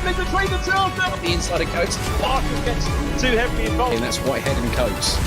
happening between the two of them. The inside of Coates. Parker gets too heavily involved. And that's Whitehead and Coates.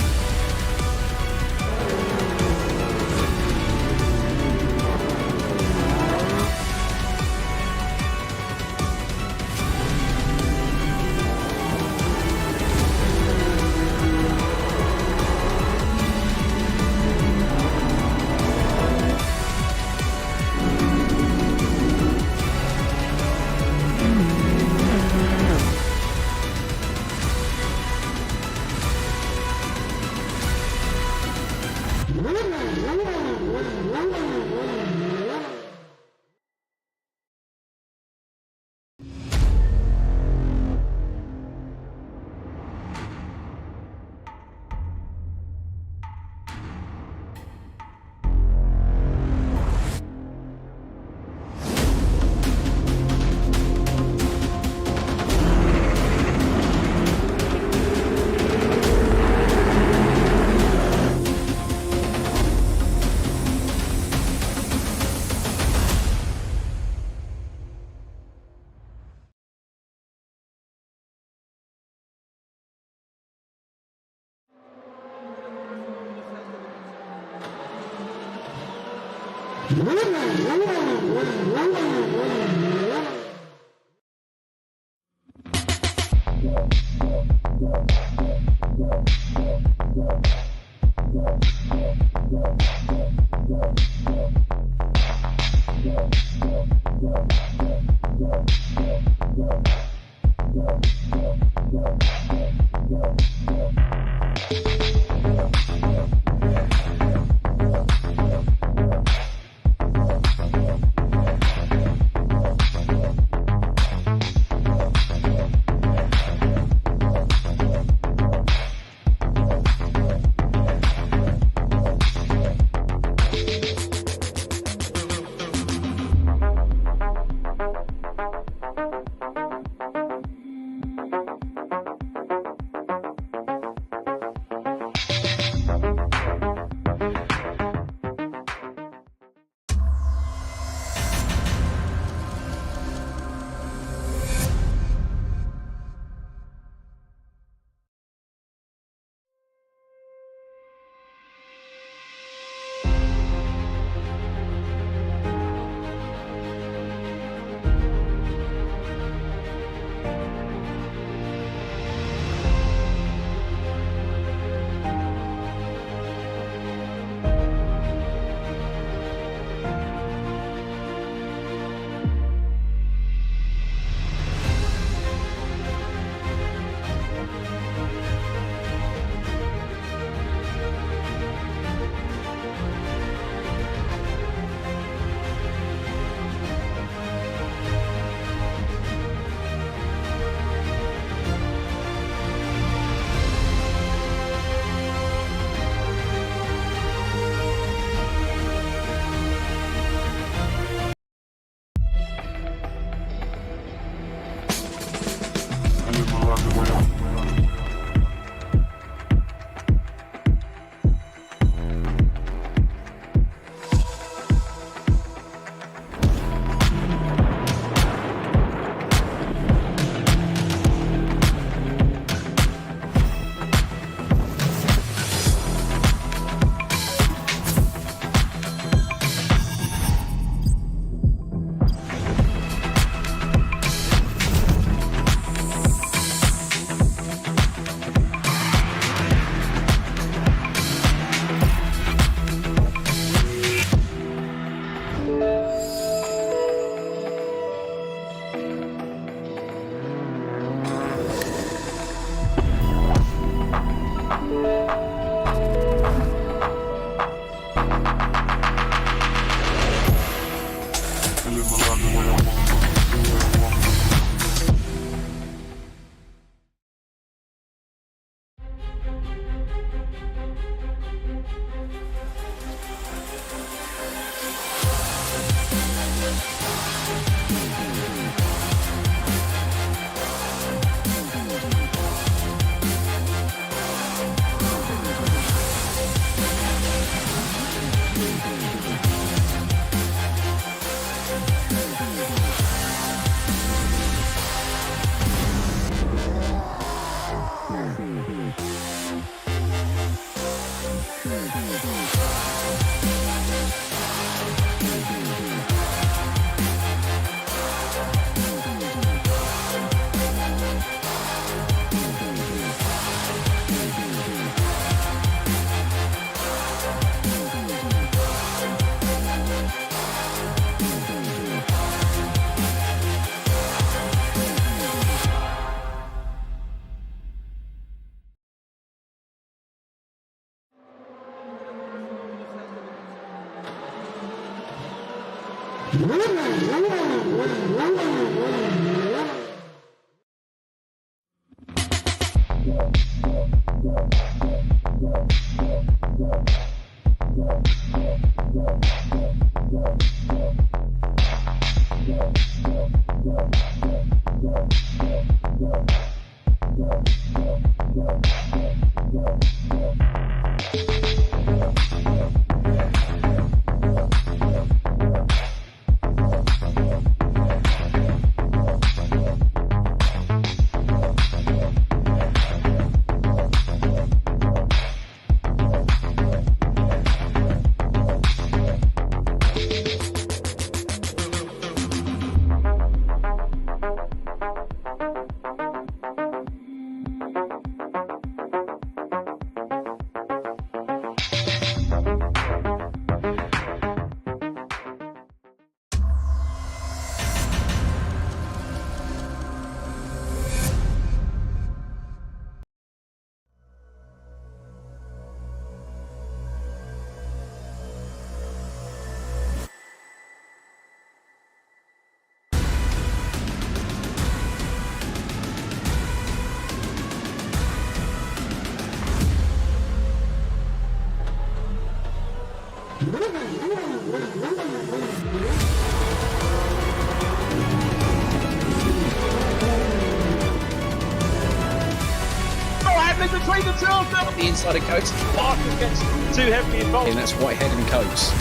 Between the two of them. The inside of Coates. Barker gets too heavily involved. And that's Whitehead and Coates.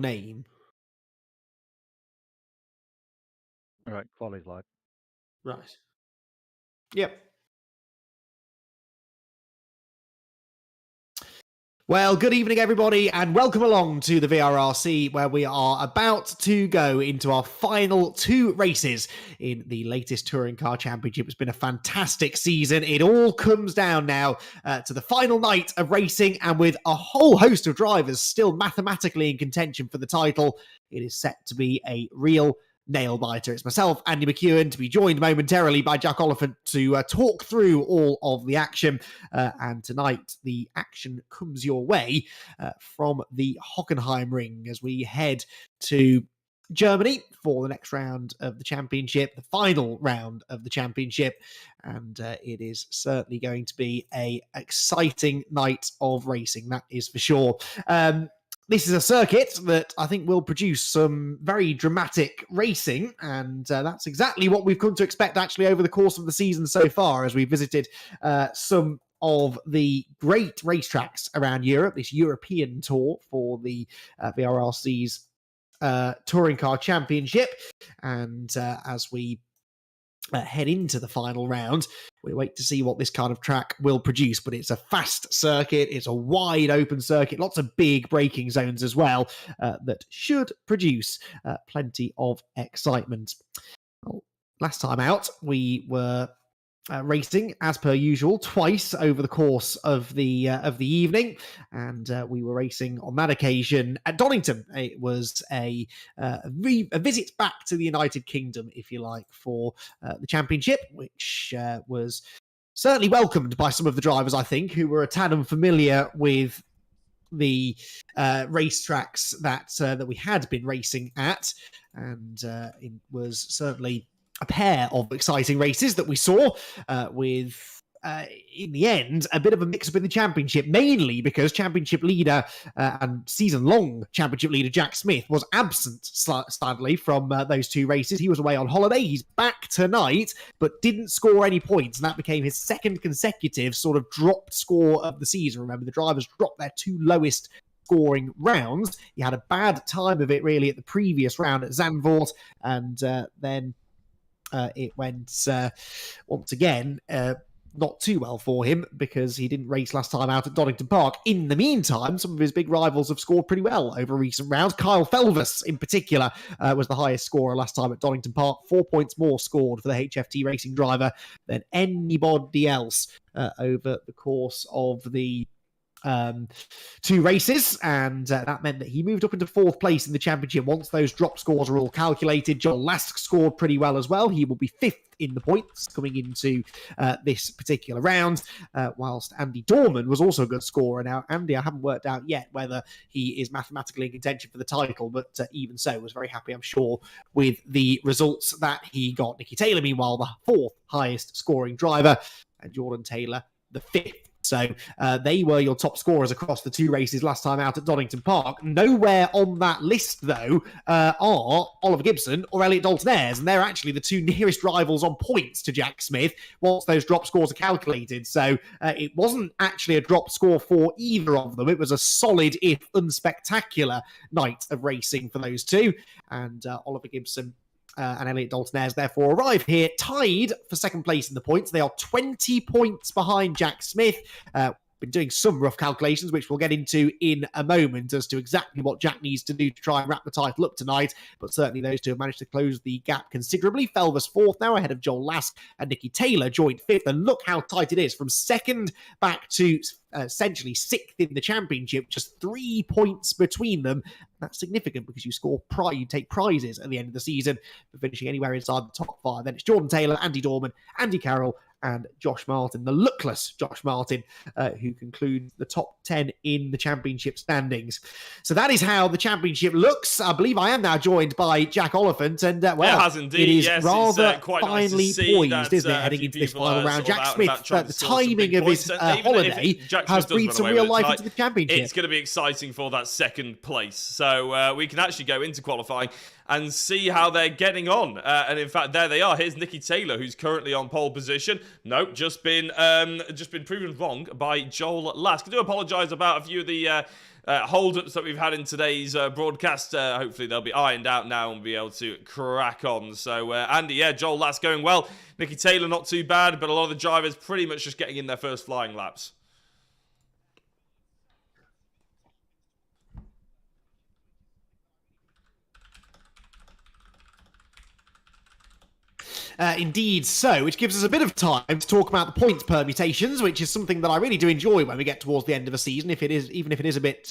Name. All right, quality's live. Right. Yep. Well, good evening, everybody, and welcome along to the VRRC, where we are about to go into our final two races in the latest Touring Car Championship. It's been a fantastic season. It all comes down now to the final night of racing, and with a whole host of drivers still mathematically in contention for the title, it is set to be a real nail-biter. It's myself, Andy McEwan, to be joined momentarily by Jack Oliphant to talk through all of the action. And tonight, the action comes your way from the Hockenheim ring as we head to Germany for the next round of the championship, the final round of the championship. And it is certainly going to be an exciting night of racing, that is for sure. This is a circuit that I think will produce some very dramatic racing, and that's exactly what we've come to expect actually over the course of the season so far, as we visited some of the great racetracks around Europe, this European tour for the VRRC's Touring Car Championship. And as we head into the final round, we wait to see what this kind of track will produce. But it's a fast circuit, it's a wide open circuit, lots of big braking zones as well, that should produce plenty of excitement. Well, last time out, we were racing as per usual twice over the course of the evening, and we were racing on that occasion at Donington. It was a visit back to the United Kingdom, if you like, for the championship, which was certainly welcomed by some of the drivers, I think, who were a tad unfamiliar with the racetracks that we had been racing at, and it was certainly a pair of exciting races that we saw with in the end, a bit of a mix-up in the championship, mainly because championship leader and season-long championship leader Jack Smith was absent, sadly, from those two races. He was away on holiday. He's back tonight, but didn't score any points, and that became his second consecutive sort of dropped score of the season. Remember, the drivers dropped their two lowest scoring rounds. He had a bad time of it, really, at the previous round at Zandvoort, and then it went, once again, not too well for him because he didn't race last time out at Donington Park. In the meantime, some of his big rivals have scored pretty well over recent rounds. Kyle Felvis, in particular, was the highest scorer last time at Donington Park. 4 points more scored for the HFT racing driver than anybody else over the course of the two races, and that meant that he moved up into fourth place in the championship once those drop scores were all calculated. John Lask scored pretty well as well. He will be fifth in the points coming into this particular round, whilst Andy Dorman was also a good scorer. Now, Andy, I haven't worked out yet whether he is mathematically in contention for the title, but even so, was very happy, I'm sure, with the results that he got. Nicky Taylor, meanwhile, the fourth highest scoring driver, and Jordan Taylor, the fifth. So they were your top scorers across the two races last time out at Donington Park. Nowhere on that list, though, are Oliver Gibson or Elliot Dalton-Ayres, and they're actually the two nearest rivals on points to Jack Smith once those drop scores are calculated. So it wasn't actually a drop score for either of them. It was a solid, if unspectacular, night of racing for those two. And Oliver Gibson and Elliot Dalton-Ayres therefore arrive here tied for second place in the points. They are 20 points behind Jack Smith. Been doing some rough calculations, which we'll get into in a moment, as to exactly what Jack needs to do to try and wrap the title up tonight. But certainly those two have managed to close the gap considerably. Felvis fourth now, ahead of Joel Lask, and Nicky Taylor joined fifth. And look how tight it is from second back to essentially sixth in the championship, just 3 points between them. That's significant because you take prizes at the end of the season for finishing anywhere inside the top five. Then it's Jordan Taylor, Andy Dorman, Andy Carroll, and Josh Martin, the luckless Josh Martin, who concludes the top 10 in the championship standings. So that is how the championship looks. I believe I am now joined by Jack Oliphant, and well, it has indeed. It is yes, rather quite finely nice to poised, isn't it, heading into this final round. Jack Smith, the timing of his holiday has breathed some real life into the championship. It's going to be exciting for that second place. So we can actually go into qualifying and see how they're getting on. And in fact, there they are. Here's Nicky Taylor, who's currently on pole position. Nope, just been proven wrong by Joel Lask. I do apologise about a few of the hold-ups that we've had in today's broadcast. Hopefully they'll be ironed out now and be able to crack on. So Andy, yeah, Joel Lask going well. Nicky Taylor not too bad, but a lot of the drivers pretty much just getting in their first flying laps. Indeed so, which gives us a bit of time to talk about the points permutations, which is something that I really do enjoy when we get towards the end of a season, even if it is a bit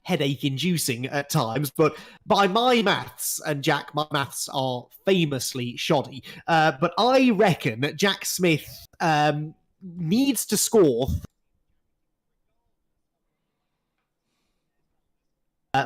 headache-inducing at times. But by my maths, and Jack, my maths are famously shoddy, but I reckon that Jack Smith needs to score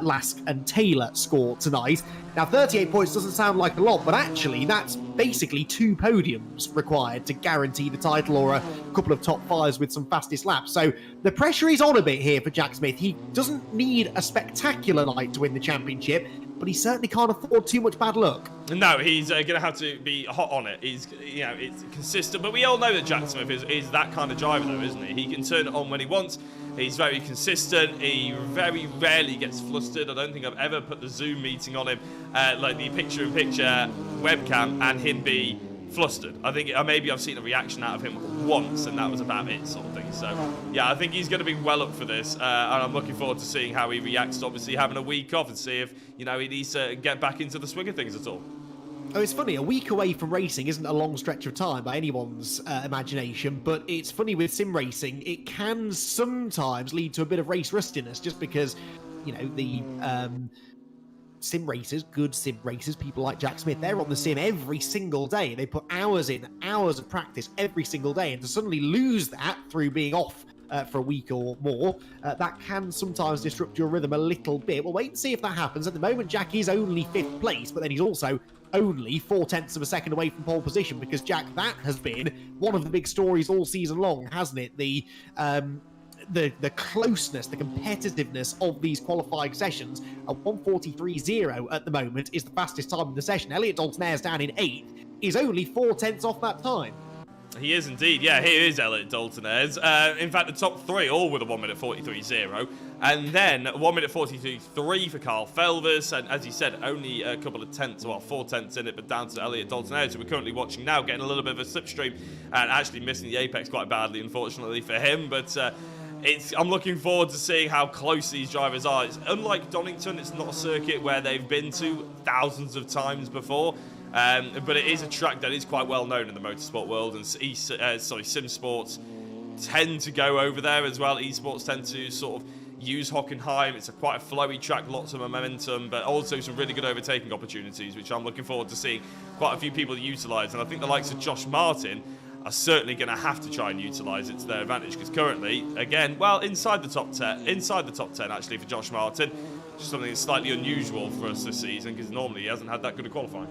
Lask and Taylor score tonight. Now, 38 points doesn't sound like a lot, but actually that's basically 2 podiums required to guarantee the title, or a couple of top fives with some fastest laps. So the pressure is on a bit here for Jack Smith. He doesn't need a spectacular night to win the championship, but he certainly can't afford too much bad luck. No, he's going to have to be hot on it. He's, it's consistent. But we all know that Jack Smith is that kind of driver, though, isn't he? He can turn it on when he wants. He's very consistent. He very rarely gets flustered. I don't think I've ever put the Zoom meeting on him, like the picture-in-picture webcam, and him be flustered. I think maybe I've seen a reaction out of him once, and that was about it, sort of thing. So, yeah, I think he's going to be well up for this, and I'm looking forward to seeing how he reacts to obviously having a week off, and see if, he needs to get back into the swing of things at all. Oh, it's funny, a week away from racing isn't a long stretch of time by anyone's imagination, but it's funny with sim racing, it can sometimes lead to a bit of race rustiness just because, you know, the sim racers, good sim racers, people like Jack Smith, they're on the sim every single day. They put hours in, hours of practice every single day, and to suddenly lose that through being off for a week or more, that can sometimes disrupt your rhythm a little bit. We'll wait and see if that happens. At the moment, Jack is only 5th place, but then he's also only 0.4 of a second away from pole position, because Jack, that has been one of the big stories all season long, hasn't it? The closeness, the competitiveness of these qualifying sessions. A 1:43.0 at the moment is the fastest time in the session. Elliot Dalton-Ayres down in 8th is only 0.4 off that time. He is indeed, yeah, he is Elliot Dalton-Ayres. In fact, the top 3 all with a 1:43.0, and then 1:43.3 for Carl Felvers, and as you said, only a couple of tenths, well, 4 tenths in it, but down to Elliot Dalton-Ayres, who we're currently watching now, getting a little bit of a slipstream, and actually missing the apex quite badly, unfortunately for him, but I'm looking forward to seeing how close these drivers are. It's unlike Donington, it's not a circuit where they've been to thousands of times before. But it is a track that is quite well known in the motorsport world, and sim sports tend to go over there as well. Esports tend to sort of use Hockenheim. It's quite a flowy track, lots of momentum, but also some really good overtaking opportunities, which I'm looking forward to seeing quite a few people utilise. And I think the likes of Josh Martin are certainly going to have to try and utilise it to their advantage, because currently, again, well, inside the top 10 actually for Josh Martin, just something that's slightly unusual for us this season, because normally he hasn't had that good a qualifying.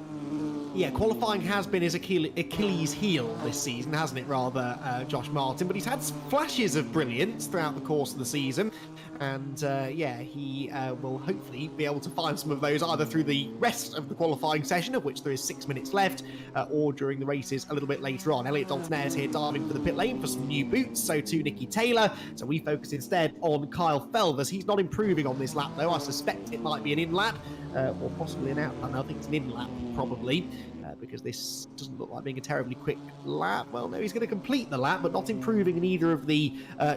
Yeah, qualifying has been his Achilles heel this season, hasn't it, rather, Josh Martin? But he's had flashes of brilliance throughout the course of the season. And, yeah, he will hopefully be able to find some of those either through the rest of the qualifying session, of which there is 6 minutes left, or during the races a little bit later on. Elliot Dalton-Ayres here diving for the pit lane for some new boots, so too Nicky Taylor. So we focus instead on Kyle Felvers. He's not improving on this lap, though. I suspect it might be an in-lap, or possibly an out-lap. I think it's an in-lap, probably. Because this doesn't look like being a terribly quick lap. Well, no, he's going to complete the lap, but not improving in either of the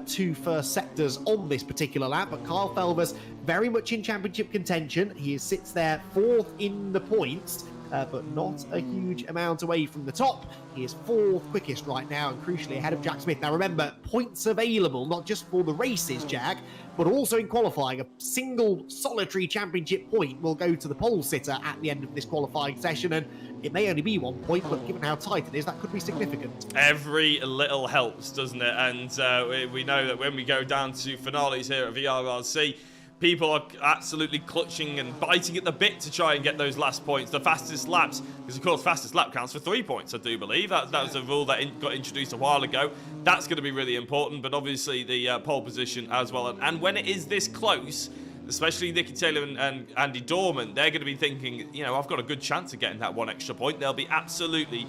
2 first sectors on this particular lap. But Kyle Felvers very much in championship contention. He sits there 4th in the points, but not a huge amount away from the top. He is 4th quickest right now, and crucially ahead of Jack Smith. Now remember, points available, not just for the races, Jack, but also in qualifying. A single solitary championship point will go to the pole sitter at the end of this qualifying session, and it may only be 1 point, but given how tight it is, that could be significant. Every little helps, doesn't it? And we know that when we go down to finales here at VRRC, people are absolutely clutching and biting at the bit to try and get those last points, the fastest laps, because of course fastest lap counts for 3 points, I do believe. That was a rule that got introduced a while ago. That's going to be really important, but obviously the pole position as well. And when it is this close, especially Nicky Taylor and Andy Dorman, they're going to be thinking, you know, I've got a good chance of getting that 1 extra point. They'll be absolutely,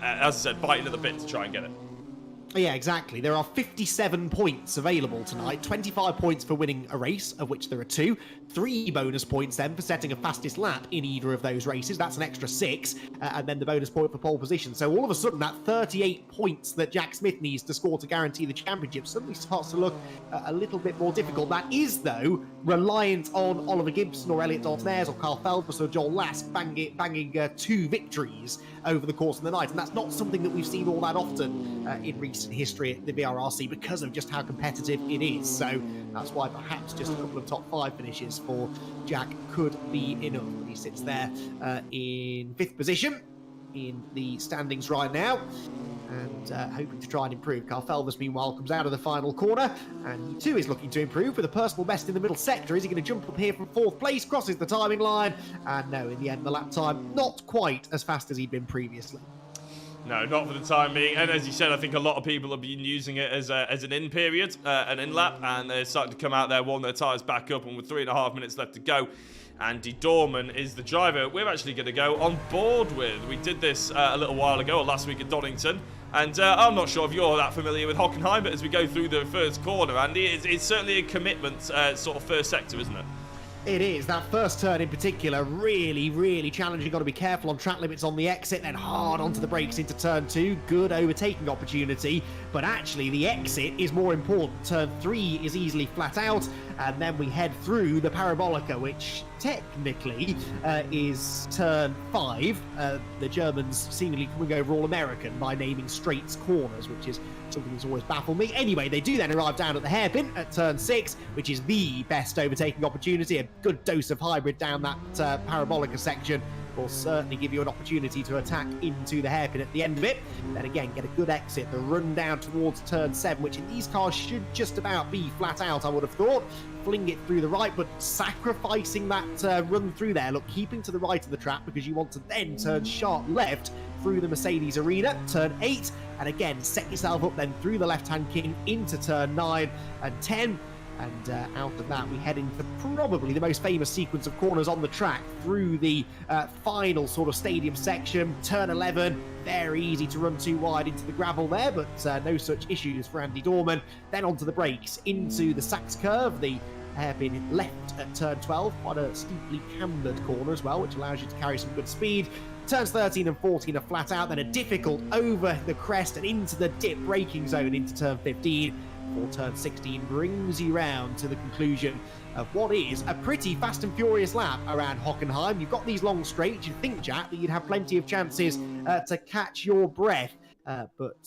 as I said, biting at the bit to try and get it. Yeah, exactly. There are 57 points available tonight. 25 points for winning a race, of which there are 2. 3 bonus points then for setting a fastest lap in either of those races. That's an extra 6. And then the bonus point for pole position. So all of a sudden, that 38 points that Jack Smith needs to score to guarantee the championship suddenly starts to look a little bit more difficult. That is, though, reliant on Oliver Gibson or Elliot Dalton-Ayres or Carl Felvers or Joel Lask banging 2 victories over the course of the night. And that's not something that we've seen all that often in recent history at the VRRC because of just how competitive it is. So that's why perhaps just a couple of top 5 finishes for Jack could be enough. He sits there in 5th position in the standings right now, and hoping to try and improve. Carl Felvers, meanwhile, comes out of the final corner, and he too is looking to improve with a personal best in the middle sector. Is he going to jump up here from 4th place, crosses the timing line, and no, in the end, the lap time not quite as fast as he'd been previously. No, not for the time being. And as you said, I think a lot of people have been using it as an in period, an in lap, and they're starting to come out there, warm their tyres back up, and with 3.5 minutes left to go, Andy Dorman is the driver we're actually going to go on board with. We did this a little while ago, or last week at Donington, and I'm not sure if you're that familiar with Hockenheim, but as we go through the first corner, Andy, it's certainly a commitment sort of first sector, isn't it? It is. That first turn in particular, really, really challenging. Got to be careful on track limits on the exit, then hard onto the brakes into turn 2. Good overtaking opportunity, but actually the exit is more important. Turn 3 is easily flat out, and then we head through the Parabolica, which technically is turn 5. The Germans seemingly coming over all American by naming straights corners, which is something that's always baffled me. Anyway, they do then arrive down at the hairpin at turn 6, which is the best overtaking opportunity. A good dose of hybrid down that Parabolica section will certainly give you an opportunity to attack into the hairpin at the end of it. Then again, get a good exit, the run down towards turn 7, which in these cars should just about be flat out, I would have thought. Fling it through the right, but sacrificing that run through there. Look, keeping to the right of the track because you want to then turn sharp left through the Mercedes arena, turn 8, and again, set yourself up then through the left-hand king into turn 9 and 10. And out of that, we head into probably the most famous sequence of corners on the track through the final sort of stadium section. Turn 11, very easy to run too wide into the gravel there, but no such issues for Andy Dorman. Then onto the brakes, into the Sachs curve, the hairpin left at turn 12, quite a steeply cambered corner as well, which allows you to carry some good speed. Turns 13 and 14 are flat out, then a difficult over the crest and into the dip braking zone into turn 15. Before turn 16 brings you round to the conclusion of what is a pretty fast and furious lap around Hockenheim. You've got these long straights. You'd think, Jack, that you'd have plenty of chances to catch your breath. But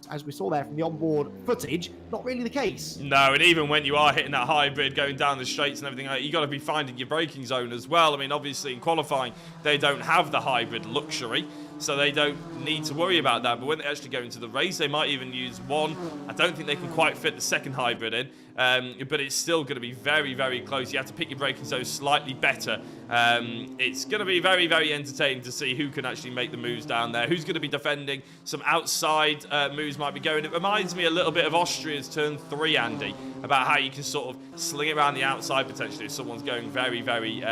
as we saw there from the onboard footage, not really the case. No, and even when you are hitting that hybrid, going down the straights and everything, you got to be finding your braking zone as well. I mean, obviously in qualifying, they don't have the hybrid luxury, so they don't need to worry about that. But when they actually go into the race, they might even use one. I don't think they can quite fit the second hybrid in, but it's still going to be very, very close. You have to pick your braking zone slightly better. It's going to be very, very entertaining to see who can actually make the moves down there, who's going to be defending. Some outside moves might be going. It reminds me a little bit of Austria's turn 3, Andy, about how you can sort of sling it around the outside potentially if someone's going very, very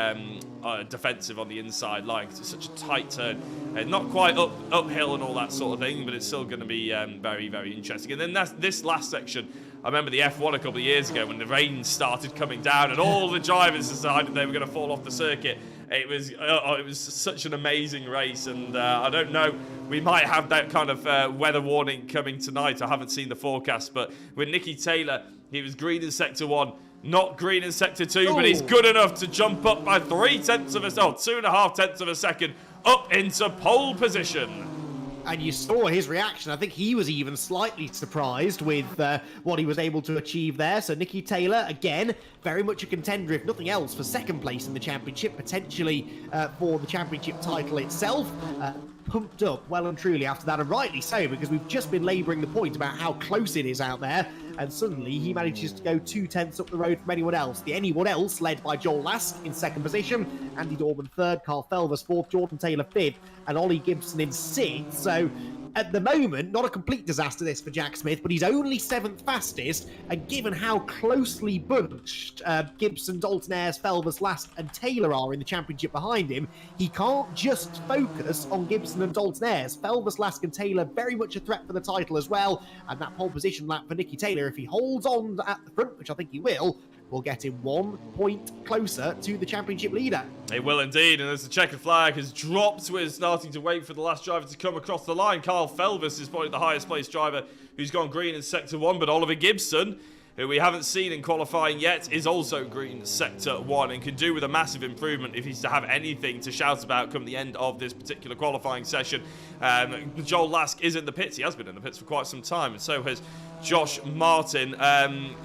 defensive on the inside line, because it's such a tight turn. Not quite uphill and all that sort of thing, but it's still going to be very, very interesting. And then this last section, I remember the F1 a couple of years ago when the rain started coming down and all the drivers decided they were going to fall off the circuit. It was such an amazing race, and I don't know, we might have that kind of weather warning coming tonight. I haven't seen the forecast, but with Nicky Taylor, he was green in Sector 1, not green in Sector 2, but he's good enough to jump up by 2.5 tenths of a second up into pole position. And you saw his reaction. I think he was even slightly surprised with what he was able to achieve there. So Nicky Taylor, again, very much a contender, if nothing else, for second place in the championship, potentially for the championship title itself. Pumped up well and truly after that, and rightly so, because we've just been labouring the point about how close it is out there, and suddenly he manages to go 2 tenths up the road from anyone else. The anyone else led by Joel Lask in second position, Andy Dorman third, Carl Felvers fourth, Jordan Taylor fifth, and Ollie Gibson in sixth. So at the moment, not a complete disaster this for Jack Smith, but he's only 7th fastest, and given how closely bunched Gibson, Dalton Ayres, Felvers, Lask and Taylor are in the championship behind him, he can't just focus on Gibson and Dalton Ayres. Felvers, Lask and Taylor very much a threat for the title as well, and that pole position lap for Nicky Taylor, if he holds on at the front, which I think he will get him 1 point closer to the championship leader. It will indeed, and as the checkered flag has dropped, we're starting to wait for the last driver to come across the line. Carl Felvers is probably the highest placed driver who's gone green in Sector 1, but Oliver Gibson, who we haven't seen in qualifying yet, is also green Sector 1 and can do with a massive improvement if he's to have anything to shout about come the end of this particular qualifying session. Joel Lask is in the pits. He has been in the pits for quite some time, and so has Josh Martin.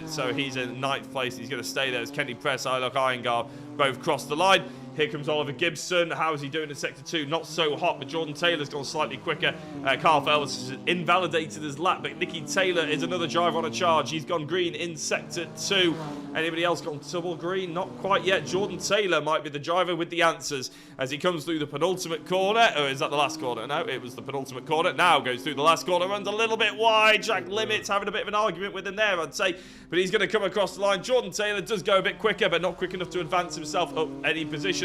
So he's in 9th place. He's going to stay there as Kenny Press, Ilok Iyengar both cross the line. Here comes Oliver Gibson. How is he doing in Sector 2? Not so hot, but Jordan Taylor's gone slightly quicker. Carl Felvers has invalidated his lap, but Nicky Taylor is another driver on a charge. He's gone green in Sector 2. Anybody else gone double green? Not quite yet. Jordan Taylor might be the driver with the answers as he comes through the penultimate corner. Or is that the last corner? No, it was the penultimate corner. Now goes through the last corner, runs a little bit wide. Jack Limits having a bit of an argument with him there, I'd say. But he's going to come across the line. Jordan Taylor does go a bit quicker, but not quick enough to advance himself up any positions.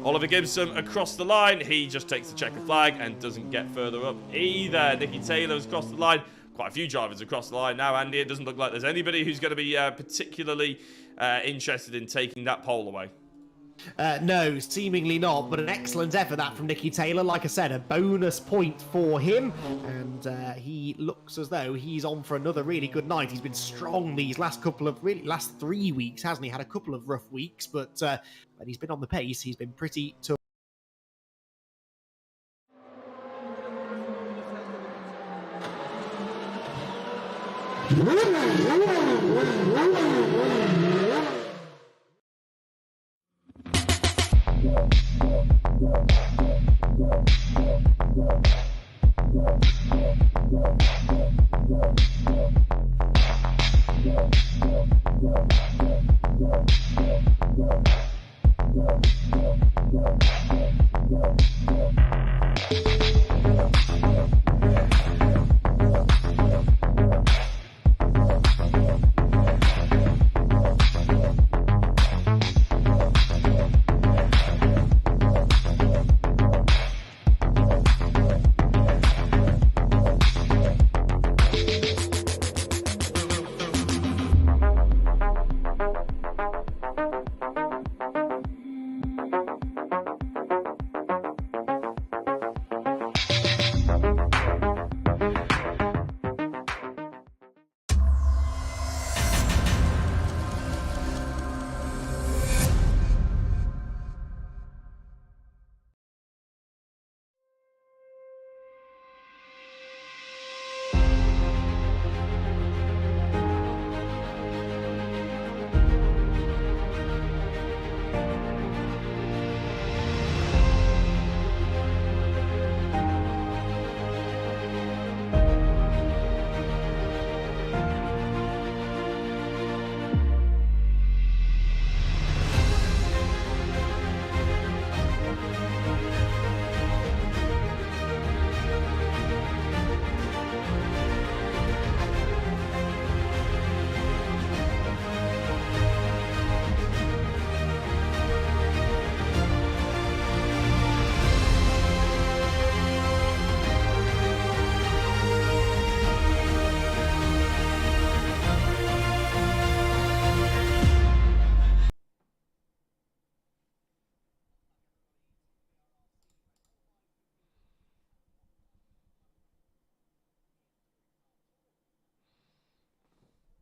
Oliver Gibson across the line. He just takes the checkered flag and doesn't get further up either. Nicky Taylor's crossed the line. Quite a few drivers across the line now, Andy. It doesn't look like there's anybody who's going to be particularly interested in taking that pole away. No, seemingly not, but an excellent effort that from Nicky Taylor. Like I said, a bonus point for him, and he looks as though he's on for another really good night. He's been strong these last 3 weeks, hasn't he? Had a couple of rough weeks, but when he's been on the pace, he's been pretty tough.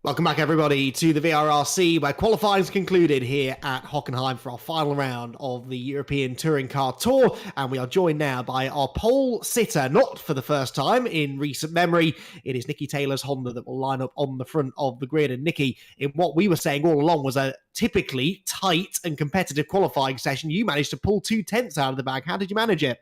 Welcome back, everybody, to the VRRC, where qualifying's concluded here at Hockenheim for our final round of the European Touring Car Tour, and we are joined now by our pole sitter, not for the first time in recent memory. It is Nicky Taylor's Honda that will line up on the front of the grid, and Nicky, in what we were saying all along was a typically tight and competitive qualifying session, you managed to pull 2/10 out of the bag. How did you manage it?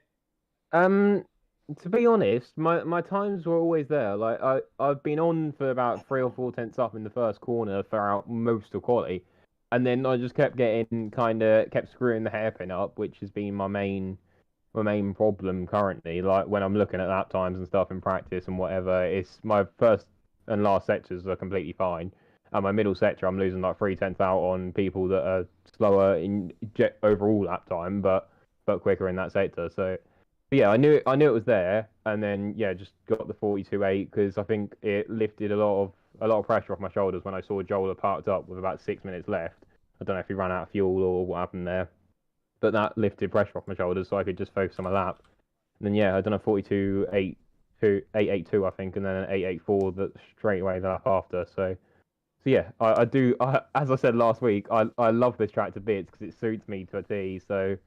To be honest, my times were always there. Like I've been on for about 3 or 4 tenths up in the first corner throughout most of quality, and then I just kept kept screwing the hairpin up, which has been my main problem currently. Like when I'm looking at lap times and stuff in practice and whatever, it's my first and last sectors are completely fine, and my middle sector I'm losing like 3 tenths out on people that are slower in overall lap time, but quicker in that sector. So. Yeah, I knew it was there, and then just got the 42.8 because I think it lifted a lot of pressure off my shoulders when I saw Joel parked up with about 6 minutes left. I don't know if he ran out of fuel or what happened there, but that lifted pressure off my shoulders so I could just focus on my lap. And then I done a 42.882 I think, and then an 884 that straight away the lap after. So yeah, I do. As I said last week, I love this track to bits because it suits me to a T. So.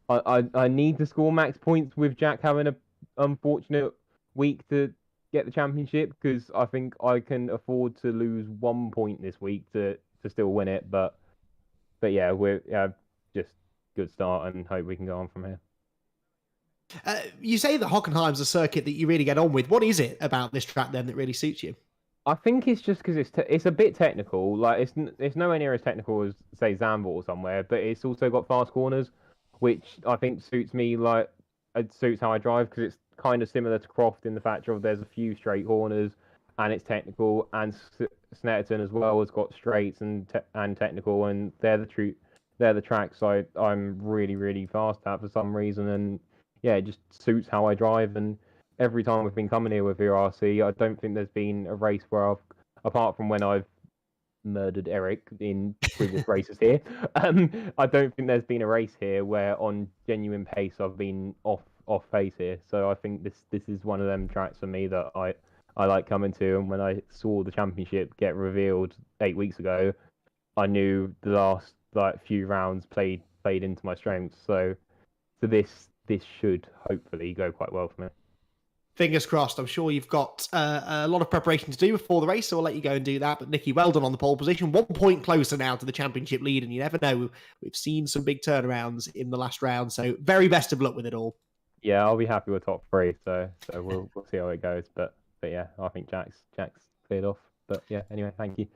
I need to score max points with Jack having a unfortunate week to get the championship because I think I can afford to lose 1 point this week to still win it. But yeah, we're just good start and hope we can go on from here. You say that Hockenheim's a circuit that you really get on with. What is it about this track then that really suits you? I think it's just because it's a bit technical. Like it's nowhere near as technical as say Zandvoort or somewhere, but it's also got fast corners, which I think suits me. Like it suits how I drive because it's kind of similar to Croft in the fact of there's a few straight corners and it's technical, and Snetterton as well has got straights and technical, and they're the tracks I'm really fast at for some reason, and it just suits how I drive. And every time we've been coming here with VRRC, I don't think there's been a race where apart from when I've murdered Eric in previous races here. I don't think there's been a race here where on genuine pace I've been off pace here. So I think this is one of them tracks for me that I like coming to. And when I saw the championship get revealed 8 weeks ago, I knew the last few rounds played into my strengths. So this should hopefully go quite well for me. Fingers crossed. I'm sure you've got a lot of preparation to do before the race, so I'll let you go and do that. But Nicky, well done on the pole position. 1 point closer now to the championship lead, and you never know. We've seen some big turnarounds in the last round, so very best of luck with it all. Yeah, I'll be happy with top 3. So we'll see how it goes. But yeah, I think Jack's cleared off. But yeah, anyway, thank you.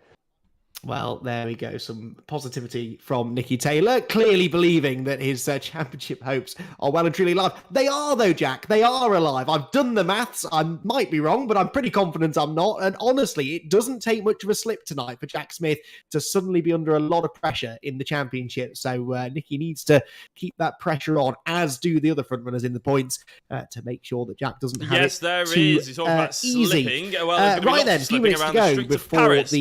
Well, there we go. Some positivity from Nicky Taylor, clearly believing that his championship hopes are well and truly alive. They are, though, Jack. They are alive. I've done the maths. I might be wrong, but I'm pretty confident I'm not. And honestly, it doesn't take much of a slip tonight for Jack Smith to suddenly be under a lot of pressure in the championship. So Nicky needs to keep that pressure on, as do the other frontrunners in the points, to make sure that Jack doesn't have yes, it there too is. He's talking about easy. Slipping. Well, right then, a few minutes to go before the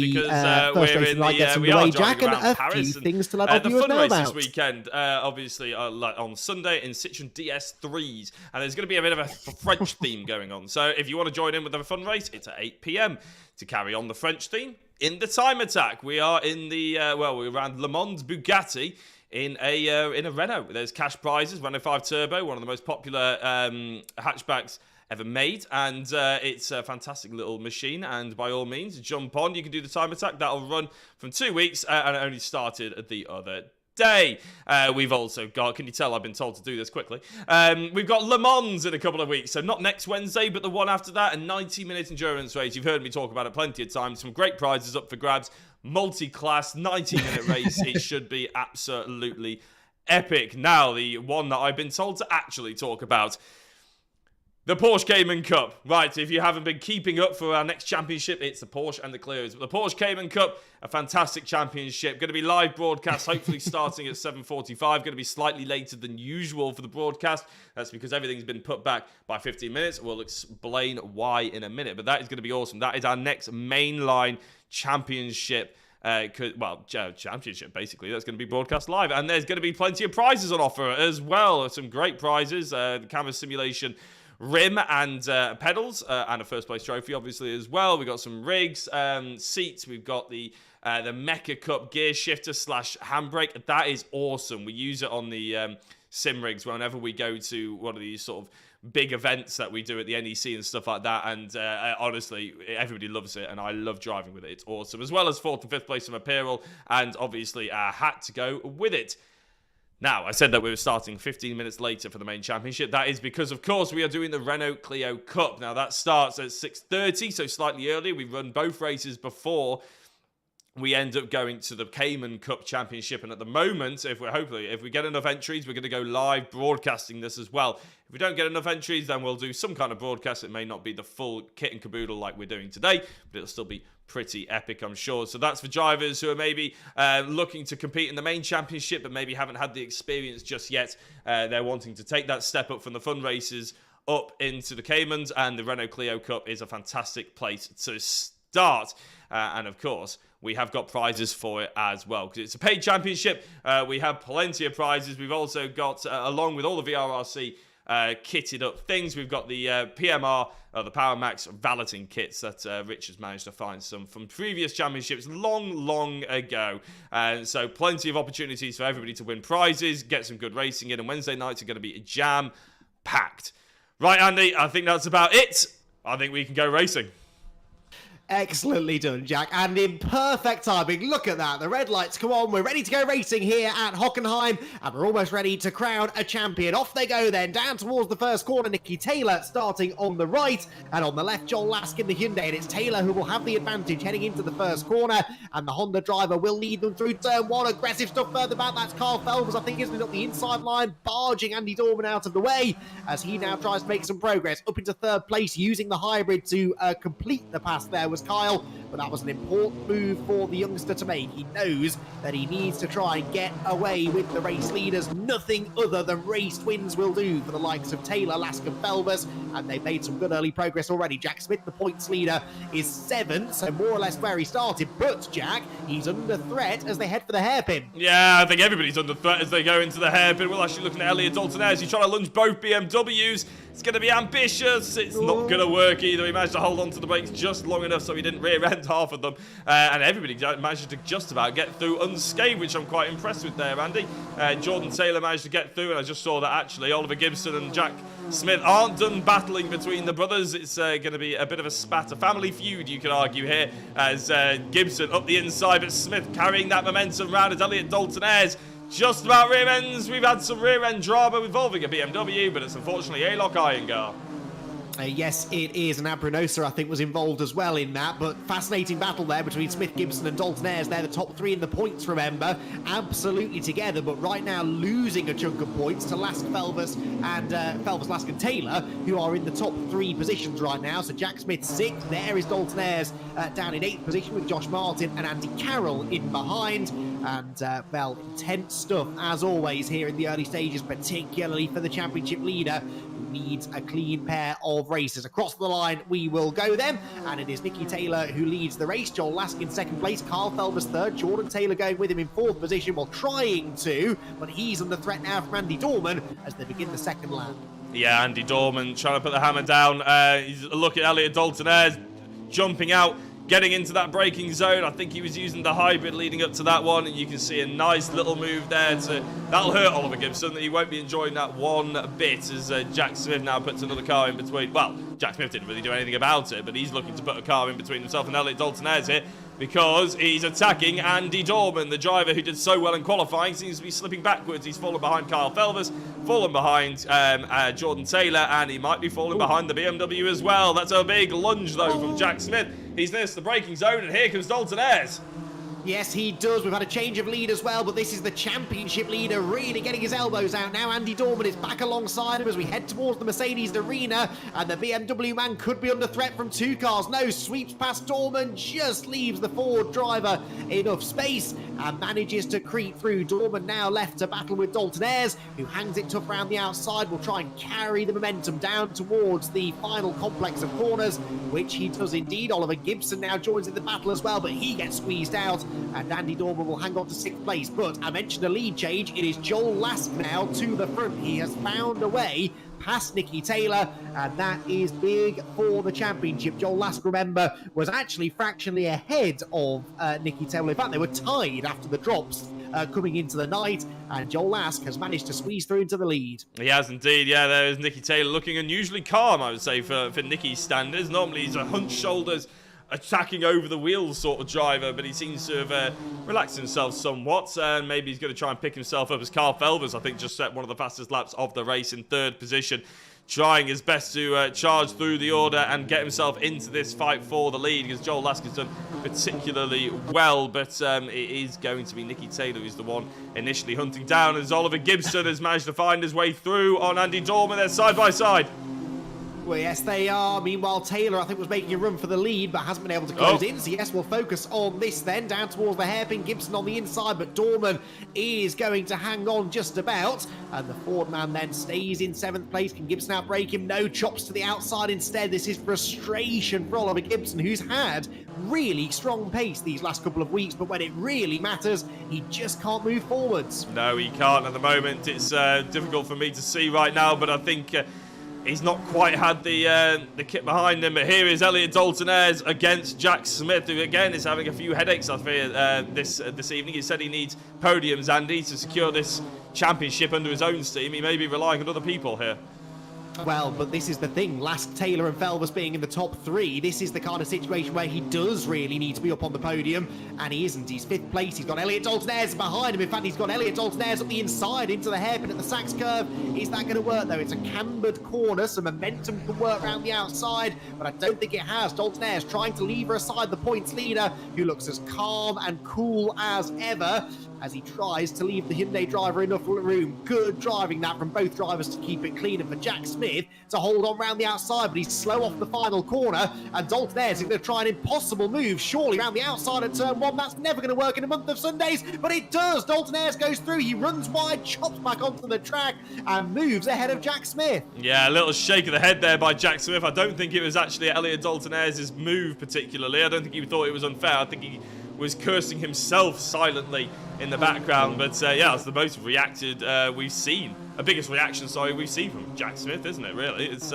first race tonight gets underway, Jack, and a few things to let our the viewers fun know race about. this weekend, obviously, on Sunday in Citroen DS3s, and there's going to be a bit of a French theme going on. So if you want to join in with the fun race, it's at 8 p.m. to carry on the French theme. In the time attack, we are in the we're around Le Mans Bugatti. In a Renault. There's cash prizes, Renault 5 Turbo, one of the most popular hatchbacks ever made, and it's a fantastic little machine. And by all means, jump on. You can do the time attack. That'll run from 2 weeks, and it only started the other day. We've also got, can you tell I've been told to do this quickly? We've got Le Mans in a couple of weeks, so not next Wednesday, but the one after that, a 90-minute endurance race. You've heard me talk about it plenty of times. Some great prizes up for grabs. Multi-class, 90-minute race. It should be absolutely epic. Now, the one that I've been told to actually talk about, the Porsche Cayman Cup. Right, if you haven't been keeping up for our next championship, it's the Porsche and the Clios. But the Porsche Cayman Cup, a fantastic championship. Going to be live broadcast, hopefully starting at 7:45. Going to be slightly later than usual for the broadcast. That's because everything's been put back by 15 minutes. We'll explain why in a minute. But that is going to be awesome. That is our next mainline championship. Championship, basically. That's going to be broadcast live. And there's going to be plenty of prizes on offer as well. Some great prizes. The Cammus Simulation rim and pedals, and a first place trophy, obviously, as well. We've got some rigs, seats. We've got the Mecha Cup gear shifter / handbrake. That is awesome. We use it on the sim rigs whenever we go to one of these sort of big events that we do at the NEC and stuff like that, and honestly, everybody loves it, and I love driving with it. It's awesome, as well as 4th and 5th place from apparel, and obviously a hat to go with it. Now, I said that we were starting 15 minutes later for the main championship. That is because, of course, we are doing the Renault Clio Cup. Now, that starts at 6:30, so slightly earlier. We run both races before we end up going to the Cayman Cup Championship. And at the moment, if we get enough entries, we're going to go live broadcasting this as well. If we don't get enough entries, then we'll do some kind of broadcast. It may not be the full kit and caboodle like we're doing today, but it'll still be pretty epic, I'm sure. So that's for drivers who are maybe looking to compete in the main championship, but maybe haven't had the experience just yet. They're wanting to take that step up from the fun races up into the Caymans, and the Renault Clio Cup is a fantastic place to start. And of course, we have got prizes for it as well, because it's a paid championship. We have plenty of prizes. We've also got, along with all the VRRC kitted up things, we've got the PMR, the Power Max valeting kits that Rich has managed to find some from previous championships long ago. And so plenty of opportunities for everybody to win prizes, get some good racing in, and Wednesday nights are going to be jam-packed. Right, Andy, I think that's about it. I think we can go racing. Excellently done, Jack, and in perfect timing. Look at that. The red lights come on. We're ready to go racing here at Hockenheim, and we're almost ready to crown a champion. Off they go then, down towards the first corner. Nicky Taylor starting on the right, and on the left, Joel Lask in the Hyundai, and it's Taylor who will have the advantage heading into the first corner, and the Honda driver will lead them through turn one. Aggressive stuff further back. That's Carl Felms, I think, isn't it, up the inside line, barging Andy Dorman out of the way as he now tries to make some progress up into third place, using the hybrid to complete the pass there. Was was Kyle, but that was an important move for the youngster to make. He knows that he needs to try and get away with the race leaders. Nothing other than race wins will do for the likes of Taylor, Lask and Felvers, and they've made some good early progress already. Jack Smith, the points leader, is 7th, so more or less where he started, but Jack, he's under threat as they head for the hairpin. Yeah, I think everybody's under threat as they go into the hairpin. We're actually looking at Elliot Dalton as he's trying to lunge both BMWs. It's going to be ambitious. It's not going to work either. He managed to hold on to the brakes just long enough so he didn't rear-end half of them. And everybody managed to just about get through unscathed, which I'm quite impressed with there, Andy. Jordan Taylor managed to get through, and I just saw that actually Oliver Gibson and Jack Smith aren't done battling between the brothers. It's going to be a bit of a spat, a family feud, you could argue here, as Gibson up the inside, but Smith carrying that momentum round as Elliot Dalton airs. Just about rear ends. We've had some rear end drama involving a BMW, but it's unfortunately A-Lock Iyengar. Yes, it is, and Abrinosa, I think, was involved as well in that, but fascinating battle there between Smith, Gibson and Dalton Ayres. They're the top 3 in the points, remember, absolutely together, but right now losing a chunk of points to Lask, Felvers, and Felvers, Lask and Taylor, who are in the top 3 positions right now. So Jack Smith 6th, there is Dalton Ayres down in 8th position with Josh Martin and Andy Carroll in behind. And, well, intense stuff, as always, here in the early stages, particularly for the championship leader, who needs a clean pair of races. Across the line, we will go then, and it is Nicky Taylor who leads the race. Joel Lask in 2nd place, Carl Felvers 3rd, Jordan Taylor going with him in 4th position, while trying to, but he's under threat now from Andy Dorman as they begin the 2nd lap. Yeah, Andy Dorman trying to put the hammer down. He's a look at Elliot Dalton Ayres jumping out, getting into that braking zone. I think he was using the hybrid leading up to that one, and you can see a nice little move there. That'll hurt Oliver Gibson. He won't be enjoying that one bit as Jack Smith now puts another car in between. Well, Jack Smith didn't really do anything about it, but he's looking to put a car in between himself and Elliot Dalton Ayres here because he's attacking Andy Dorman, the driver who did so well in qualifying. Seems to be slipping backwards. He's fallen behind Kyle Felvers, fallen behind Jordan Taylor, and he might be falling behind the BMW as well. That's a big lunge, though, from Jack Smith. He's missed the braking zone, and here comes Dalton Ayres. Yes, he does. We've had a change of lead as well, but this is the championship leader really getting his elbows out now. Andy Dorman is back alongside him as we head towards the Mercedes arena, and the BMW man could be under threat from 2 cars. No, sweeps past Dorman, just leaves the Ford driver enough space and manages to creep through. Dorman now left to battle with Dalton Ayres, who hangs it tough around the outside, will try and carry the momentum down towards the final complex of corners, which he does indeed. Oliver Gibson now joins in the battle as well, but he gets squeezed out, and Andy Dorman will hang on to 6th place. But I mentioned a lead change. It is Joel Lask now to the front. He has found a way past Nicky Taylor, and that is big for the championship. Joel Lask, remember, was actually fractionally ahead of Nicky Taylor. In fact, they were tied after the drops coming into the night, and Joel Lask has managed to squeeze through into the lead. He has indeed, yeah. There is Nicky Taylor looking unusually calm, I would say, for Nicky's standards. Normally he's a hunched shoulders, attacking over the wheels sort of driver, but he seems to have relaxed himself somewhat, and maybe he's going to try and pick himself up as Carl Felvers, I think, just set one of the fastest laps of the race in 3rd position, trying his best to charge through the order and get himself into this fight for the lead, because Joel Lask has done particularly well, but it is going to be Nicky Taylor who's the one initially hunting down, as Oliver Gibson has managed to find his way through on Andy Dorman. They're side by side. Well, yes, they are. Meanwhile, Taylor, I think, was making a run for the lead, but hasn't been able to close in. So, yes, we'll focus on this then, down towards the hairpin. Gibson on the inside, but Dorman is going to hang on just about. And the Ford man then stays in 7th place. Can Gibson outbrake him? No, chops to the outside instead. This is frustration for Oliver Gibson, who's had really strong pace these last couple of weeks, but when it really matters, he just can't move forwards. No, he can't at the moment. It's difficult for me to see right now, but I think he's not quite had the kit behind him. But here is Elliot Dalton Ayres against Jack Smith, who again is having a few headaches, I fear, this evening. He said he needs podiums, Andy, to secure this championship under his own steam. He may be relying on other people here. Well, but this is the thing. Lask, Taylor and Felvers being in the top 3, this is the kind of situation where he does really need to be up on the podium, and he isn't. He's 5th place. He's got Elliot Dalton Ayres behind him. In fact, he's got Elliot Dalton Ayres up the inside into the hairpin at the Sachs curve. Is that going to work, though? It's a cambered corner, so momentum can work around the outside, but I don't think it has. Dalton Ayres trying to lever aside the points leader, who looks as calm and cool as ever. as he tries to leave the Hyundai driver enough room. Good driving that from both drivers to keep it clean, and for Jack Smith to hold on round the outside, but he's slow off the final corner, and Dalton Ayres is going to try an impossible move, surely around the outside of turn 1. That's never going to work in a month of Sundays, but it does. Dalton Ayres goes through, he runs wide, chops back onto the track, and moves ahead of Jack Smith. Yeah, a little shake of the head there by Jack Smith. I don't think it was actually Elliot Dalton Ayres' move particularly. I don't think he thought it was unfair. I think he was cursing himself silently in the background. But yeah, it's the most reacted we've seen. The biggest reaction, we've seen from Jack Smith, isn't it, really? It's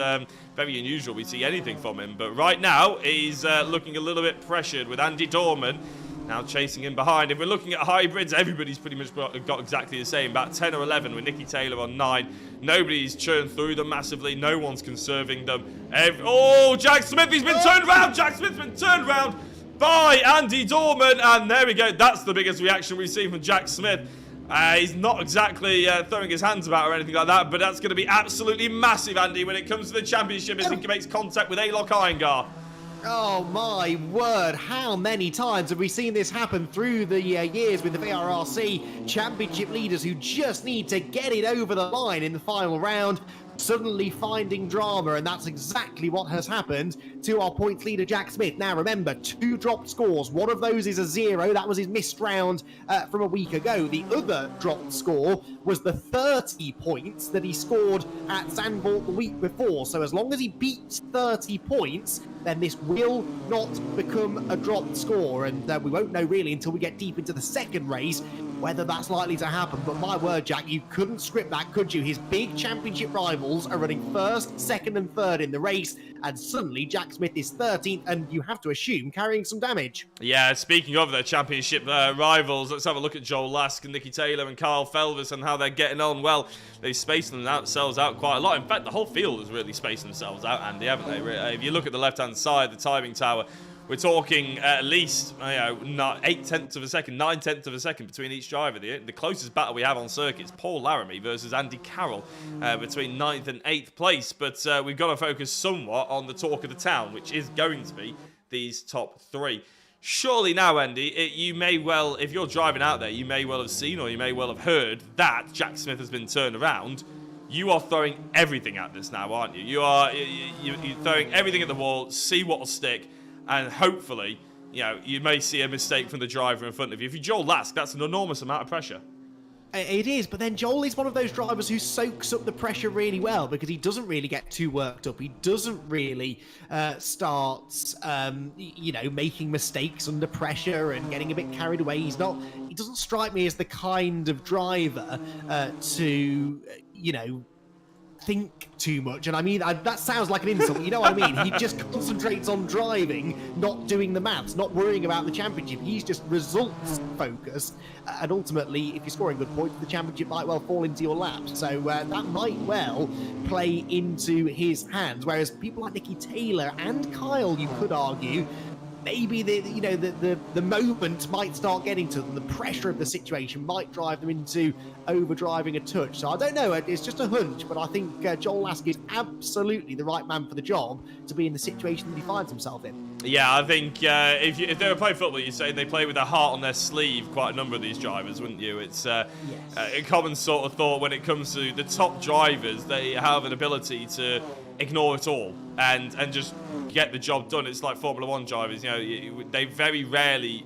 very unusual we see anything from him. But right now, he's looking a little bit pressured with Andy Dorman now chasing him behind. If we're looking at hybrids, everybody's pretty much got exactly the same. About 10 or 11 with Nicky Taylor on 9. Nobody's churned through them massively. No one's conserving them. Oh, Jack Smith, he's been turned round. Jack Smith's been turned round by Andy Dorman. And there we go. That's the biggest reaction we've seen from Jack Smith. He's not exactly throwing his hands about or anything like that, but that's going to be absolutely massive, Andy, when it comes to the championship as he makes contact with Alok Iyengar. Oh my word, how many times have we seen this happen through the years with the VRRC championship leaders who just need to get it over the line in the final round, suddenly finding drama, and that's exactly what has happened to our points leader Jack Smith. Now remember, 2 dropped scores. One of those is a 0. That was his missed round from a week ago. The other dropped score was the 30 points that he scored at Zandvoort the week before. So as long as he beats 30 points, then this will not become a dropped score, and we won't know really until we get deep into the second race whether that's likely to happen. But my word, Jack, you couldn't script that, could you? His big championship rivals are running 1st, 2nd and 3rd in the race, and suddenly Jack Smith is 13th, and you have to assume carrying some damage. Yeah, speaking of their championship rivals, let's have a look at Joel Lask and Nicky Taylor and Kyle Felvis and how they're getting on. Well, they've spaced themselves out quite a lot. In fact, the whole field has really spaced themselves out, Andy, haven't they? If you look at the left-hand side, the timing tower, we're talking at least 8/10 of a second, 9/10 of a second between each driver. The closest battle we have on circuit is Paul Laramie versus Andy Carroll between 9th and 8th place. But we've got to focus somewhat on the talk of the town, which is going to be these top 3. Surely now, Andy, you may well, if you're driving out there, you may well have seen or you may well have heard that Jack Smith has been turned around. You are throwing everything at this now, aren't you? You're throwing everything at the wall, see what will stick. And hopefully, you may see a mistake from the driver in front of you. If you're Joel Lask, that's an enormous amount of pressure. It is, but then Joel is one of those drivers who soaks up the pressure really well because he doesn't really get too worked up. He doesn't really start, making mistakes under pressure and getting a bit carried away. He doesn't strike me as the kind of driver to, think too much. And I mean, that sounds like an insult, you know what I mean? He just concentrates on driving, not doing the maths, not worrying about the championship. He's just results focused. And ultimately, if you're scoring good points, the championship might well fall into your lap. So that might well play into his hands. Whereas people like Nicky Taylor and Kyle, you could argue, maybe the moment might start getting to them. The pressure of the situation might drive them into overdriving a touch. So I don't know. It's just a hunch, but I think Joel Lask is absolutely the right man for the job to be in the situation that he finds himself in. Yeah, I think if they were playing football, you'd say they play with their heart on their sleeve, quite a number of these drivers, wouldn't you? It's yes. A common sort of thought when it comes to the top drivers. They have an ability to ignore it all and just get the job done. It's like Formula 1 drivers, they very rarely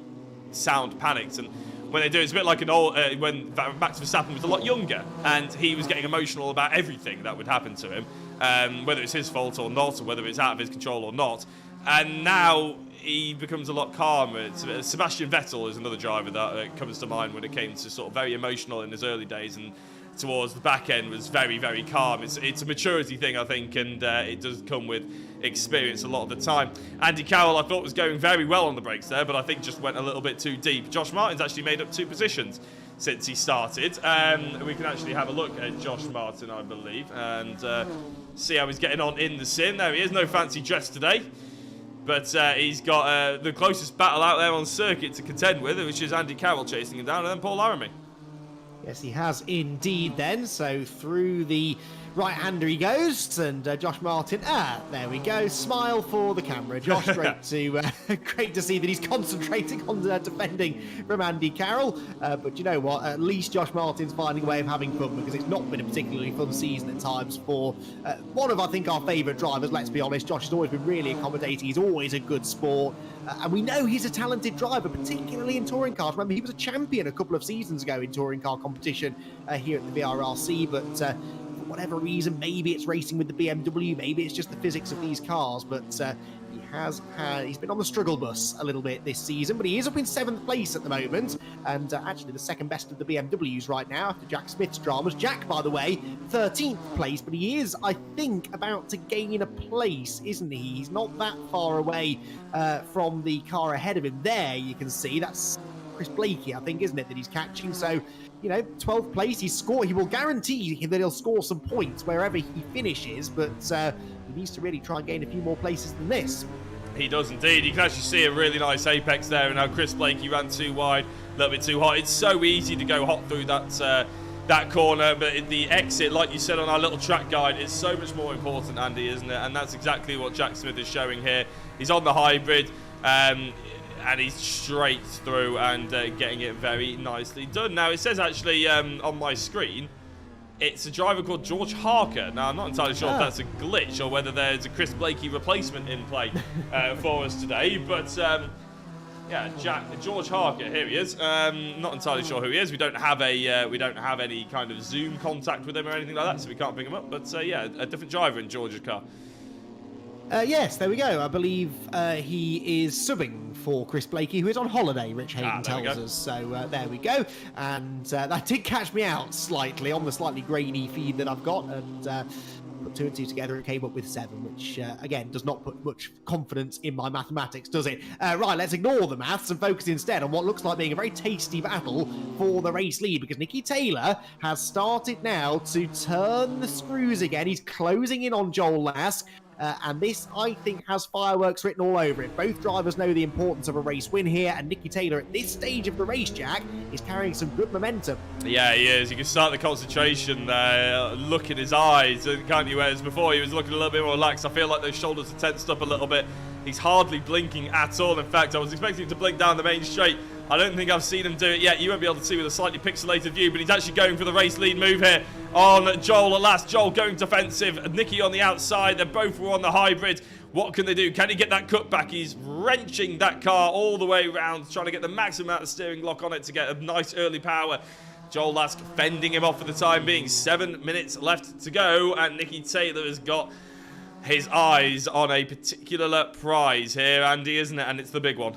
sound panicked, and when they do, it's a bit like an old when Max Verstappen was a lot younger and he was getting emotional about everything that would happen to him, whether it's his fault or not, or whether it's out of his control or not. And now he becomes a lot calmer. Sebastian Vettel is another driver that comes to mind when it came to sort of very emotional in his early days, and towards the back end was very, very calm. It's a maturity thing, I think, and it does come with experience a lot of the time. Andy Carroll, I thought, was going very well on the brakes there, but I think just went a little bit too deep. Josh Martin's actually made up 2 positions since he started. We can actually have a look at Josh Martin, I believe, and see how he's getting on in the sim. There he is, no fancy dress today. But he's got the closest battle out there on circuit to contend with, which is Andy Carroll chasing him down, and then Paul Laramie. Yes, he has indeed then. So through the right-hander he goes, and Josh Martin, there we go. Smile for the camera. Josh, great to see that he's concentrating on defending from Andy Carroll. But you know what? At least Josh Martin's finding a way of having fun, because it's not been a particularly fun season at times for one of, I think, our favourite drivers. Let's be honest, Josh has always been really accommodating. He's always a good sport. And we know he's a talented driver, particularly in touring cars. Remember, he was a champion a couple of seasons ago in touring car competition here at the VRRC, but for whatever reason, maybe it's racing with the BMW, maybe it's just the physics of these cars, but he's been on the struggle bus a little bit this season, but he is up in 7th place at the moment, and actually the second best of the BMWs right now after Jack Smith's dramas. Jack, by the way, 13th place, but he is, I think, about to gain a place, isn't he? He's not that far away from the car ahead of him. There you can see that's Chris Blakey, I think, isn't it, that he's catching? So, you know, 12th place, he will guarantee that he'll score some points wherever he finishes, but he needs to really try and gain a few more places than this. He does indeed. You can actually see a really nice apex there, and how Chris Blakey ran too wide, a little bit too hot. It's so easy to go hot through that corner, but the exit, like you said on our little track guide, is so much more important, Andy, isn't it? And that's exactly what Jack Smith is showing here. He's on the hybrid, and he's straight through and getting it very nicely done. Now, it says actually on my screen, it's a driver called George Harker. Now, I'm not entirely sure if that's a glitch or whether there's a Chris Blakey replacement in play for us today. But, yeah, George Harker, here he is. Not entirely sure who he is. We don't have any kind of Zoom contact with him or anything like that, so we can't pick him up. But, yeah, a different driver in George's car. Yes, there we go. I believe he is subbing for Chris Blakey, who is on holiday, Rich Hayden tells us. So there we go. And that did catch me out slightly on the slightly grainy feed that I've got. And put 2 and 2 together and came up with 7, which, again, does not put much confidence in my mathematics, does it? Right, let's ignore the maths and focus instead on what looks like being a very tasty battle for the race lead, because Nicky Taylor has started now to turn the screws again. He's closing in on Joel Lask. And this, I think, has fireworks written all over it. Both drivers know the importance of a race win here, and Nicky Taylor, at this stage of the race, Jack, is carrying some good momentum. Yeah, he is. You can start the concentration look in his eyes, can't you? Whereas before, he was looking a little bit more relaxed. I feel like those shoulders are tensed up a little bit. He's hardly blinking at all. In fact, I was expecting him to blink down the main straight. I don't think I've seen him do it yet. You won't be able to see with a slightly pixelated view, but he's actually going for the race lead move here on Joel at last. Joel going defensive, Nicky on the outside. They both were on the hybrid. What can they do? Can he get that cutback? He's wrenching that car all the way around, trying to get the maximum amount of steering lock on it to get a nice early power. Joel Lask fending him off for the time being. 7 minutes left to go, and Nicky Taylor has got his eyes on a particular prize here, Andy, isn't it? And it's the big one.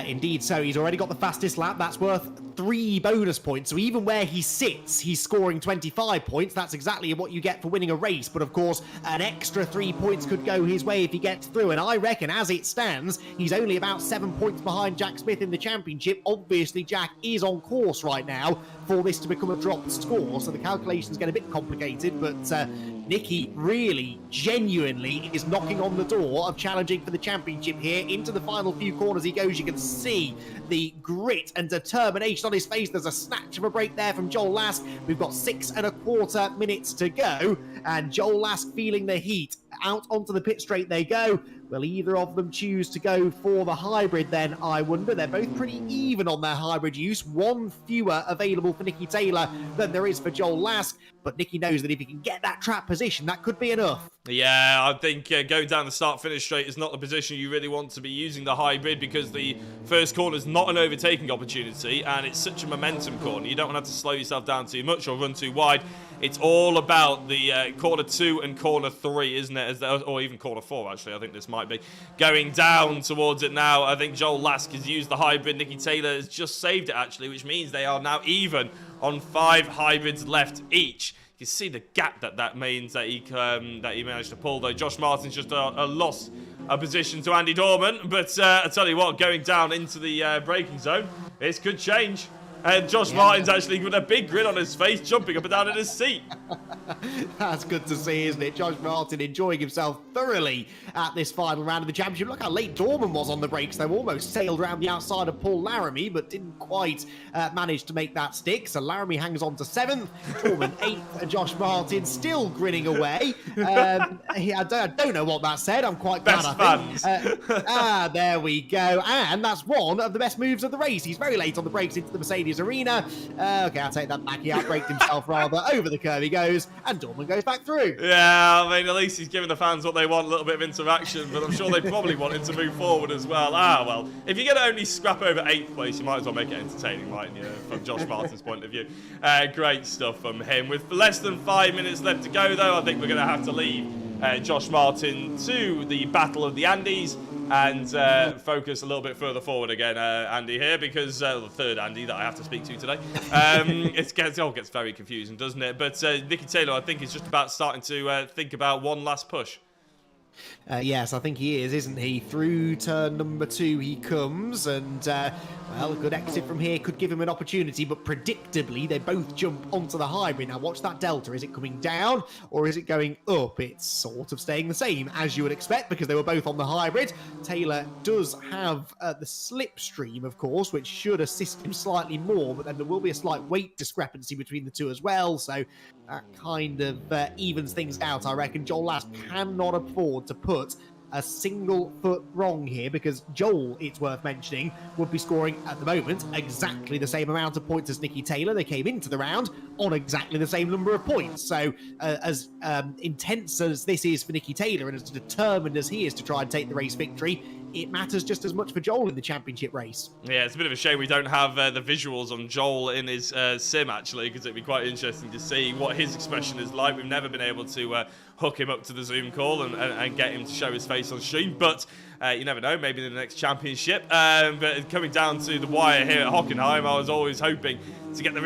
Indeed, so he's already got the fastest lap. That's worth 3 bonus points. So even where he sits, he's scoring 25 points. That's exactly what you get for winning a race. But of course, an extra 3 points could go his way if he gets through. And I reckon, as it stands, he's only about 7 points behind Jack Smith in the championship. Obviously, Jack is on course right now for this to become a dropped score. So the calculations get a bit complicated. But Nicky really, genuinely is knocking on the door of challenging for the championship here. Into the final few corners he goes. You can see the grit and determination on his face. There's a snatch of a break there from Joel Lask. We've got 6 1/4 minutes to go, and Joel Lask feeling the heat. Out onto the pit straight they go. Will either of them choose to go for the hybrid then, I wonder? They're both pretty even on their hybrid use. 1 fewer available for Nicky Taylor than there is for Joel Lask. But Nicky knows that if he can get that trap position, that could be enough. Yeah, I think going down the start-finish straight is not the position you really want to be using the hybrid, because the first corner is not an overtaking opportunity, and it's such a momentum corner. You don't want to have to slow yourself down too much or run too wide. It's all about the corner 2 and corner 3, isn't it? Or even corner 4, actually, I think this might be. Going down towards it now, I think Joel Lask has used the hybrid. Nicky Taylor has just saved it, actually, which means they are now even on 5 hybrids left each. You can see the gap that means that he managed to pull, though. Josh Martin's just lost a position to Andy Dorman. But I tell you what, going down into the braking zone, this could change. And Josh Martin's actually with a big grin on his face, jumping up and down in his seat. That's good to see, isn't it? Josh Martin enjoying himself thoroughly at this final round of the championship. Look how late Dorman was on the brakes, though. Almost sailed around the outside of Paul Laramie, but didn't quite manage to make that stick. So Laramie hangs on to 7th, Dorman 8th, and Josh Martin still grinning away. I don't know what that said. I'm quite glad, Best I think. There we go. And that's one of the best moves of the race. He's very late on the brakes into the Mercedes arena. Okay, I'll take that back. He outbraked himself rather. Over the curve he goes, and Dorman goes back through. Yeah, I mean, at least he's giving the fans what they want, a little bit of interaction, but I'm sure they probably want him to move forward as well. Well, if you're going to only scrap over 8th place, you might as well make it entertaining, mightn't you, from Josh Martin's point of view. Great stuff from him. With less than 5 minutes left to go, though, I think we're going to have to leave Josh Martin to the Battle of the Andes and focus a little bit further forward again, Andy here, because the third Andy that I have to speak to today. It all gets very confusing, doesn't it? But Nicky Taylor, I think, is just about starting to think about one last push. Yes, I think he is, isn't he? Through turn number 2 he comes, and well, a good exit from here could give him an opportunity, but predictably they both jump onto the hybrid. Now watch that delta. Is it coming down or is it going up? It's sort of staying the same, as you would expect, because they were both on the hybrid. Taylor does have the slipstream, of course, which should assist him slightly more, but then there will be a slight weight discrepancy between the two as well, so that kind of evens things out, I reckon. Joel Last cannot afford to put a single foot wrong here, because Joel, it's worth mentioning, would be scoring at the moment exactly the same amount of points as Nicky Taylor. They came into the round on exactly the same number of points. So as intense as this is for Nicky Taylor and as determined as he is to try and take the race victory, it matters just as much for Joel in the championship race. Yeah, it's a bit of a shame we don't have the visuals on Joel in his sim, actually, because it'd be quite interesting to see what his expression is like. We've never been able to hook him up to the Zoom call and get him to show his face on stream, but you never know, maybe in the next championship. But coming down to the wire here at Hockenheim, I was always hoping to get the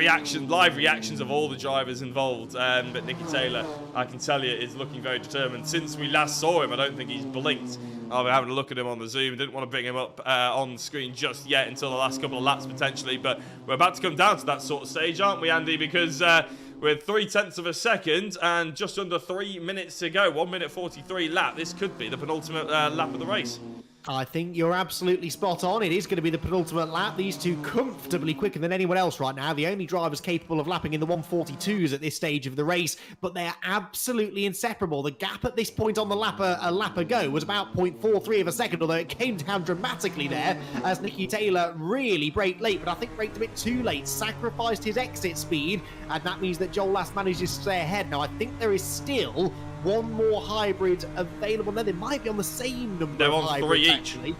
live reactions of all the drivers involved. But Nicky Taylor, I can tell you, is looking very determined. Since we last saw him, I don't think he's blinked. I've been having a look at him on the Zoom. Didn't want to bring him up on screen just yet until the last couple of laps, potentially. But we're about to come down to that sort of stage, aren't we, Andy? Because with 0.3 of a second and just under 3 minutes to go, 1 minute 43 lap, this could be the penultimate lap of the race. I think you're absolutely spot on. It is going to be the penultimate lap. These two comfortably quicker than anyone else right now. The only drivers capable of lapping in the 142s at this stage of the race, but they are absolutely inseparable. The gap at this point on the lap ago was about 0.43 of a second, although it came down dramatically there as Nicky Taylor really braked late, but I think braked a bit too late, sacrificed his exit speed, and that means that Joel Last manages to stay ahead. Now, I think there is still one more hybrid available. No, they might be on the same number of hybrids. They're on 3 each.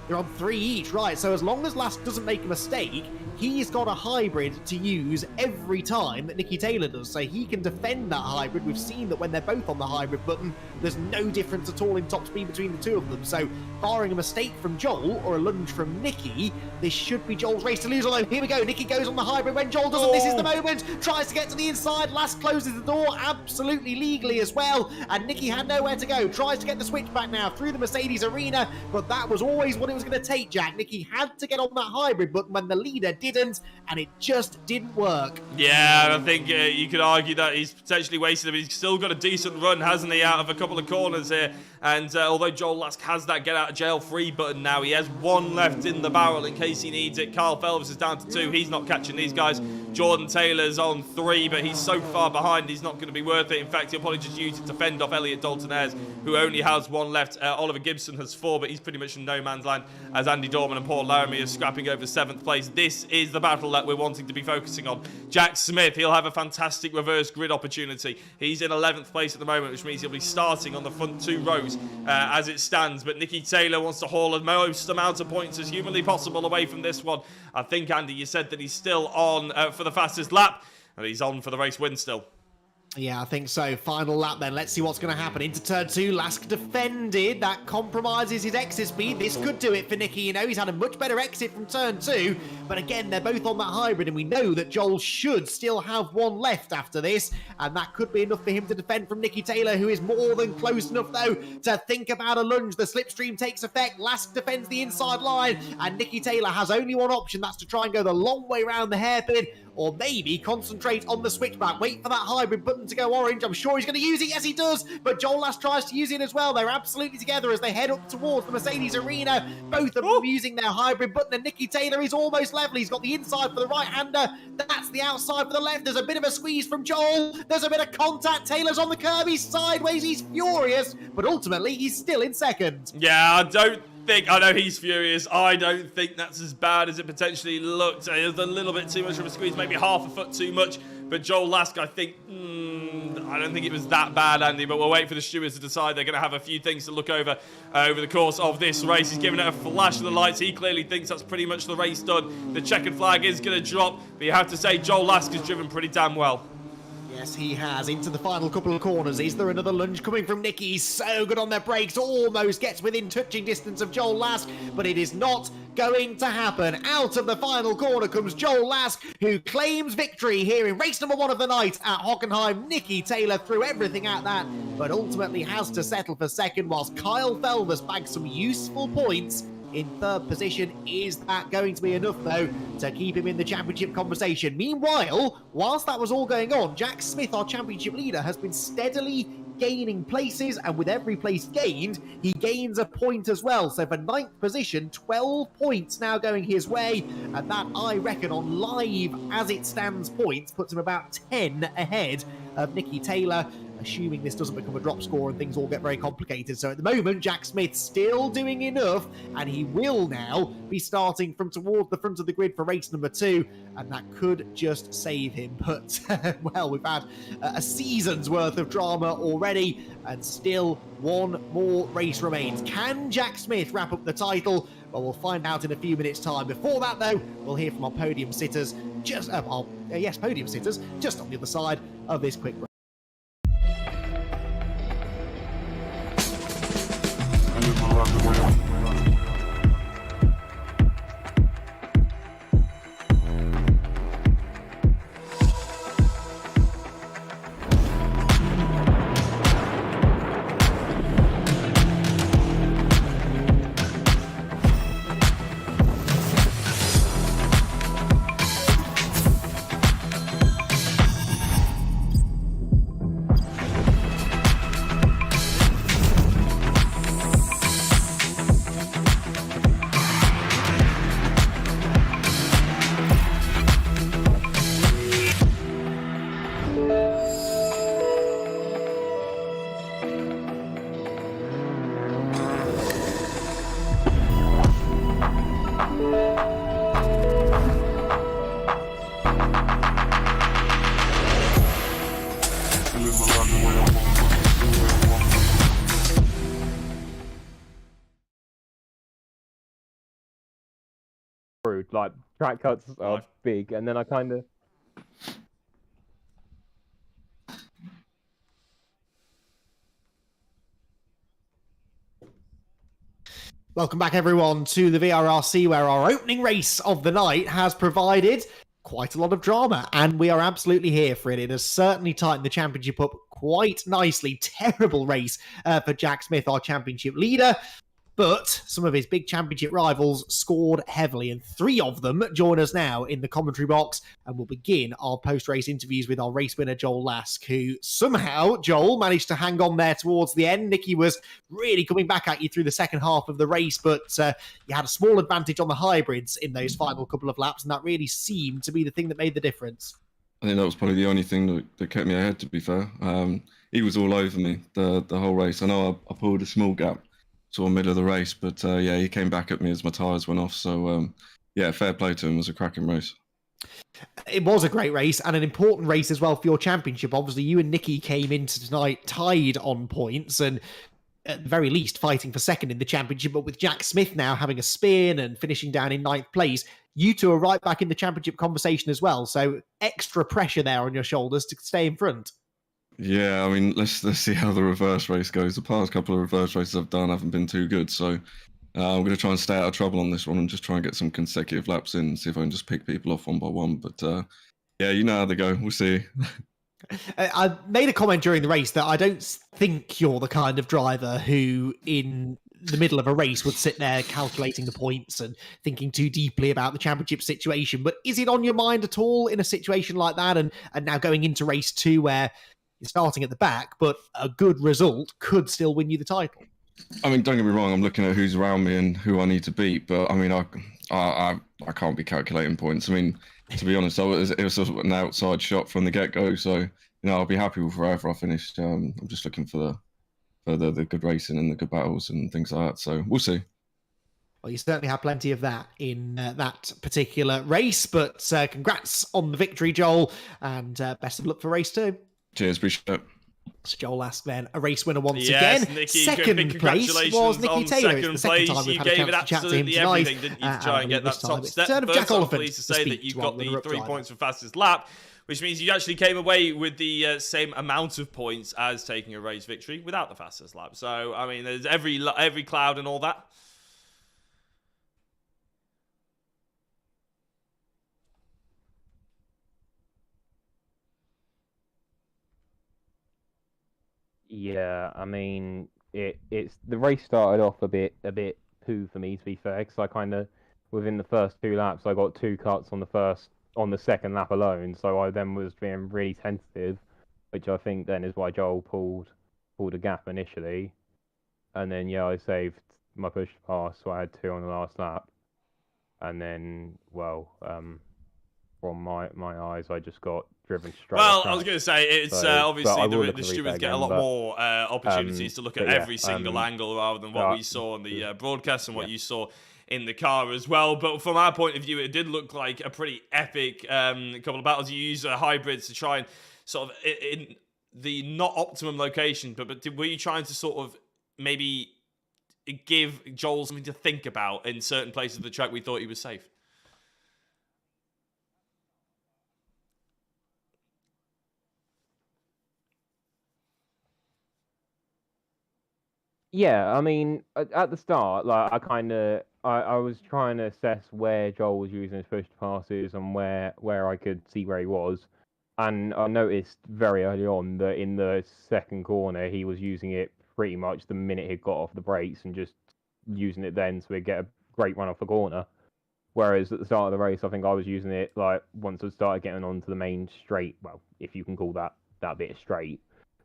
They're on 3 each, right. So as long as Last doesn't make a mistake, he's got a hybrid to use every time that Nicky Taylor does. So he can defend that hybrid. We've seen that when they're both on the hybrid button, there's no difference at all in top speed between the two of them. So barring a mistake from Joel or a lunge from Nicky, this should be Joel's race to lose. Although here we go, Nicky goes on the hybrid when Joel doesn't. This is the moment. Tries to get to the inside. Last closes the door absolutely legally as well. And Nicky had nowhere to go. Tries to get the switch back now through the Mercedes arena. But that was always what it was going to take, Jack. Nicky had to get on that hybrid button when the leader didn't, and it just didn't work. Yeah, I think you could argue that he's potentially wasted him. He's still got a decent run, hasn't he, out of a couple of corners here. And although Joel Lask has that get out of jail free button now, he has one left in the barrel in case he needs it. Carl Phelps is down to 2. He's not catching these guys. Jordan Taylor's on 3, but he's so far behind, he's not going to be worth it. In fact, he'll probably just use it to fend off Elliot Dalton-Ayres, who only has 1 left. Oliver Gibson has 4, but he's pretty much in no man's land as Andy Dorman and Paul Laramie are scrapping over 7th place. This is the battle that we're wanting to be focusing on. Jack Smith, he'll have a fantastic reverse grid opportunity. He's in 11th place at the moment, which means he'll be starting on the front 2 rows as it stands. But Nicky Taylor wants to haul the most amount of points as humanly possible away from this one. I think, Andy, you said that he's still on for the fastest lap, and he's on for the race win still. Yeah, I think so. Final lap then. Let's see what's going to happen. Into turn 2, Lask defended. That compromises his exit speed. This could do it for Nicky. You know, he's had a much better exit from turn 2. But again, they're both on that hybrid, and we know that Joel should still have one left after this. And that could be enough for him to defend from Nicky Taylor, who is more than close enough, though, to think about a lunge. The slipstream takes effect. Lask defends the inside line. And Nicky Taylor has only one option. That's to try and go the long way around the hairpin, or maybe concentrate on the switchback. Wait for that hybrid button to go orange. I'm sure he's going to use it. Yes, he does. But Joel Last tries to use it as well. They're absolutely together as they head up towards the Mercedes arena. Both of them using their hybrid button. And Nicky Taylor is almost level. He's got the inside for the right-hander. That's the outside for the left. There's a bit of a squeeze from Joel. There's a bit of contact. Taylor's on the curb. He's sideways. He's furious. But ultimately, he's still in second. Yeah, I know he's furious. I don't think that's as bad as it potentially looked. It was a little bit too much of a squeeze, maybe half a foot too much. But Joel Lask, I don't think it was that bad, Andy. But we'll wait for the stewards to decide. They're going to have a few things to look over the course of this race. He's giving it a flash of the lights. He clearly thinks that's pretty much the race done. The checkered flag is going to drop. But you have to say, Joel Lask has driven pretty damn well. Yes, he has. Into the final couple of corners. Is there another lunge coming from Nicky? He's so good on their brakes. Almost gets within touching distance of Joel Lask, but it is not going to happen. Out of the final corner comes Joel Lask, who claims victory here in race number 1 of the night at Hockenheim. Nicky Taylor threw everything at that, but ultimately has to settle for second, whilst Kyle Felvers bags some useful points in third position. Is that going to be enough, though, to keep him in the championship conversation? Meanwhile, whilst that was all going on, Jack Smith, our championship leader, has been steadily gaining places, and with every place gained, he gains a point as well. So for 9th position, 12 points now going his way, and that, I reckon, on live as it stands points, puts him about 10 ahead of Nicky Taylor, assuming this doesn't become a drop score and things all get very complicated. So at the moment, Jack Smith still doing enough, and he will now be starting from towards the front of the grid for race number 2, and that could just save him. But, well, we've had a season's worth of drama already, and still one more race remains. Can Jack Smith wrap up the title? Well, we'll find out in a few minutes' time. Before that, though, we'll hear from our podium sitters, podium sitters, just on the other side of this quick break. Like, track cuts are big, and then I kind of... Welcome back, everyone, to the VRRC, where our opening race of the night has provided quite a lot of drama, and we are absolutely here for it. It has certainly tightened the championship up quite nicely. Terrible race for Jack Smith, our championship leader. But some of his big championship rivals scored heavily, and 3 of them join us now in the commentary box, and we'll begin our post-race interviews with our race winner, Joel Lask, who somehow, Joel, managed to hang on there towards the end. Nicky was really coming back at you through the second half of the race, but you had a small advantage on the hybrids in those final couple of laps, and that really seemed to be the thing that made the difference. I think that was probably the only thing that kept me ahead, to be fair. He was all over me the whole race. I know I pulled a small gap sort of middle of the race, but yeah, he came back at me as my tyres went off. So yeah, fair play to him. It was a cracking race. It was a great race, and an important race as well for your championship. Obviously, you and Nicky came into tonight tied on points, and at the very least fighting for second in the championship. But with Jack Smith now having a spin and finishing down in 9th place, you two are right back in the championship conversation as well. So extra pressure there on your shoulders to stay in front. Yeah, I mean, let's see how the reverse race goes. The past couple of reverse races I've done haven't been too good, so I'm going to try and stay out of trouble on this one and just try and get some consecutive laps in, see if I can just pick people off one by one. But yeah, you know how they go. We'll see. I made a comment during the race that I don't think you're the kind of driver who, in the middle of a race, would sit there calculating the points and thinking too deeply about the championship situation. But is it on your mind at all in a situation like that? And now going into race 2 where you're starting at the back, but a good result could still win you the title? I mean, don't get me wrong. I'm looking at who's around me and who I need to beat. But I mean, I can't be calculating points. I mean, to be honest, it was sort of an outside shot from the get-go. So you know, I'll be happy with wherever I finish. I'm just looking for the good racing and the good battles and things like that. So we'll see. Well, you certainly had plenty of that in that particular race. But congrats on the victory, Joel, and best of luck for race 2. Cheers, appreciate it. So Joel asked then, a race winner once Yes, again. Nikki, Second place was Nicky Taylor. It's the second time we've had a chance to chat to him tonight. Everything, didn't you, to try and get that top step? Turn of First, Jack I'm Oliphant, pleased to say that you got the 3 driver. points for fastest lap, which means you actually came away with the same amount of points as taking a race victory without the fastest lap. So, I mean, there's every cloud and all that. Yeah, I mean, it's the race started off a bit poo for me, to be fair, because I kind of within the first 2 laps I got 2 cuts on the second lap alone, so I then was being really tentative, which I think then is why Joel pulled a gap initially, and then yeah, I saved my push to pass, so I had 2 on the last lap, and then from my eyes, I just got driven straight. Well, I was going to say, it's obviously the streamers streamers get a lot more opportunities to look at every single angle rather than what we saw on the broadcast and what you saw in the car as well. But from our point of view, it did look like a pretty epic couple of battles. You used hybrids to try and sort of in the not optimum location, but were you trying to sort of maybe give Joel something to think about in certain places of the track we thought he was safe? Yeah, I mean, at the start, like I was trying to assess where Joel was using his push passes and where I could see where he was, and I noticed very early on that in the second corner he was using it pretty much the minute he got off the brakes and just using it then, so he'd get a great run off the corner. Whereas at the start of the race, I think I was using it like once I started getting onto the main straight, well, if you can call that bit straight.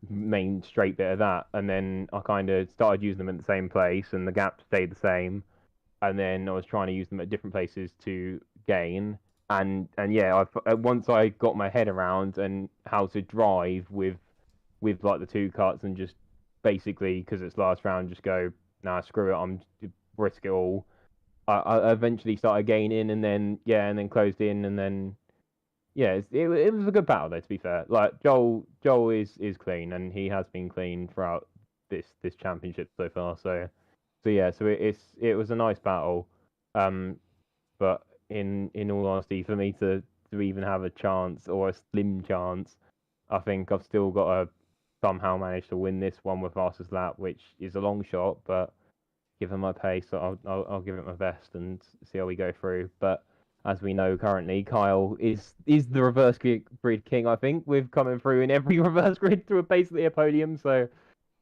Main straight bit of that, and then I kind of started using them in the same place and the gap stayed the same, and then I was trying to use them at different places to gain, and yeah, once I got my head around and how to drive with like the 2 cuts and just basically, because it's last round, just go, nah, screw it, I'm risk it all. I eventually started gaining, and then closed in, and then yeah, it was a good battle though, to be fair. Like Joel is clean, and he has been clean throughout this championship so far. So it was a nice battle. But in all honesty, for me to even have a chance or a slim chance, I think I've still got to somehow manage to win this one with fastest lap, which is a long shot. But given my pace, I'll give it my best and see how we go through. But as we know currently, Kyle is the reverse grid king, I think, with coming through in every reverse grid to basically a podium. So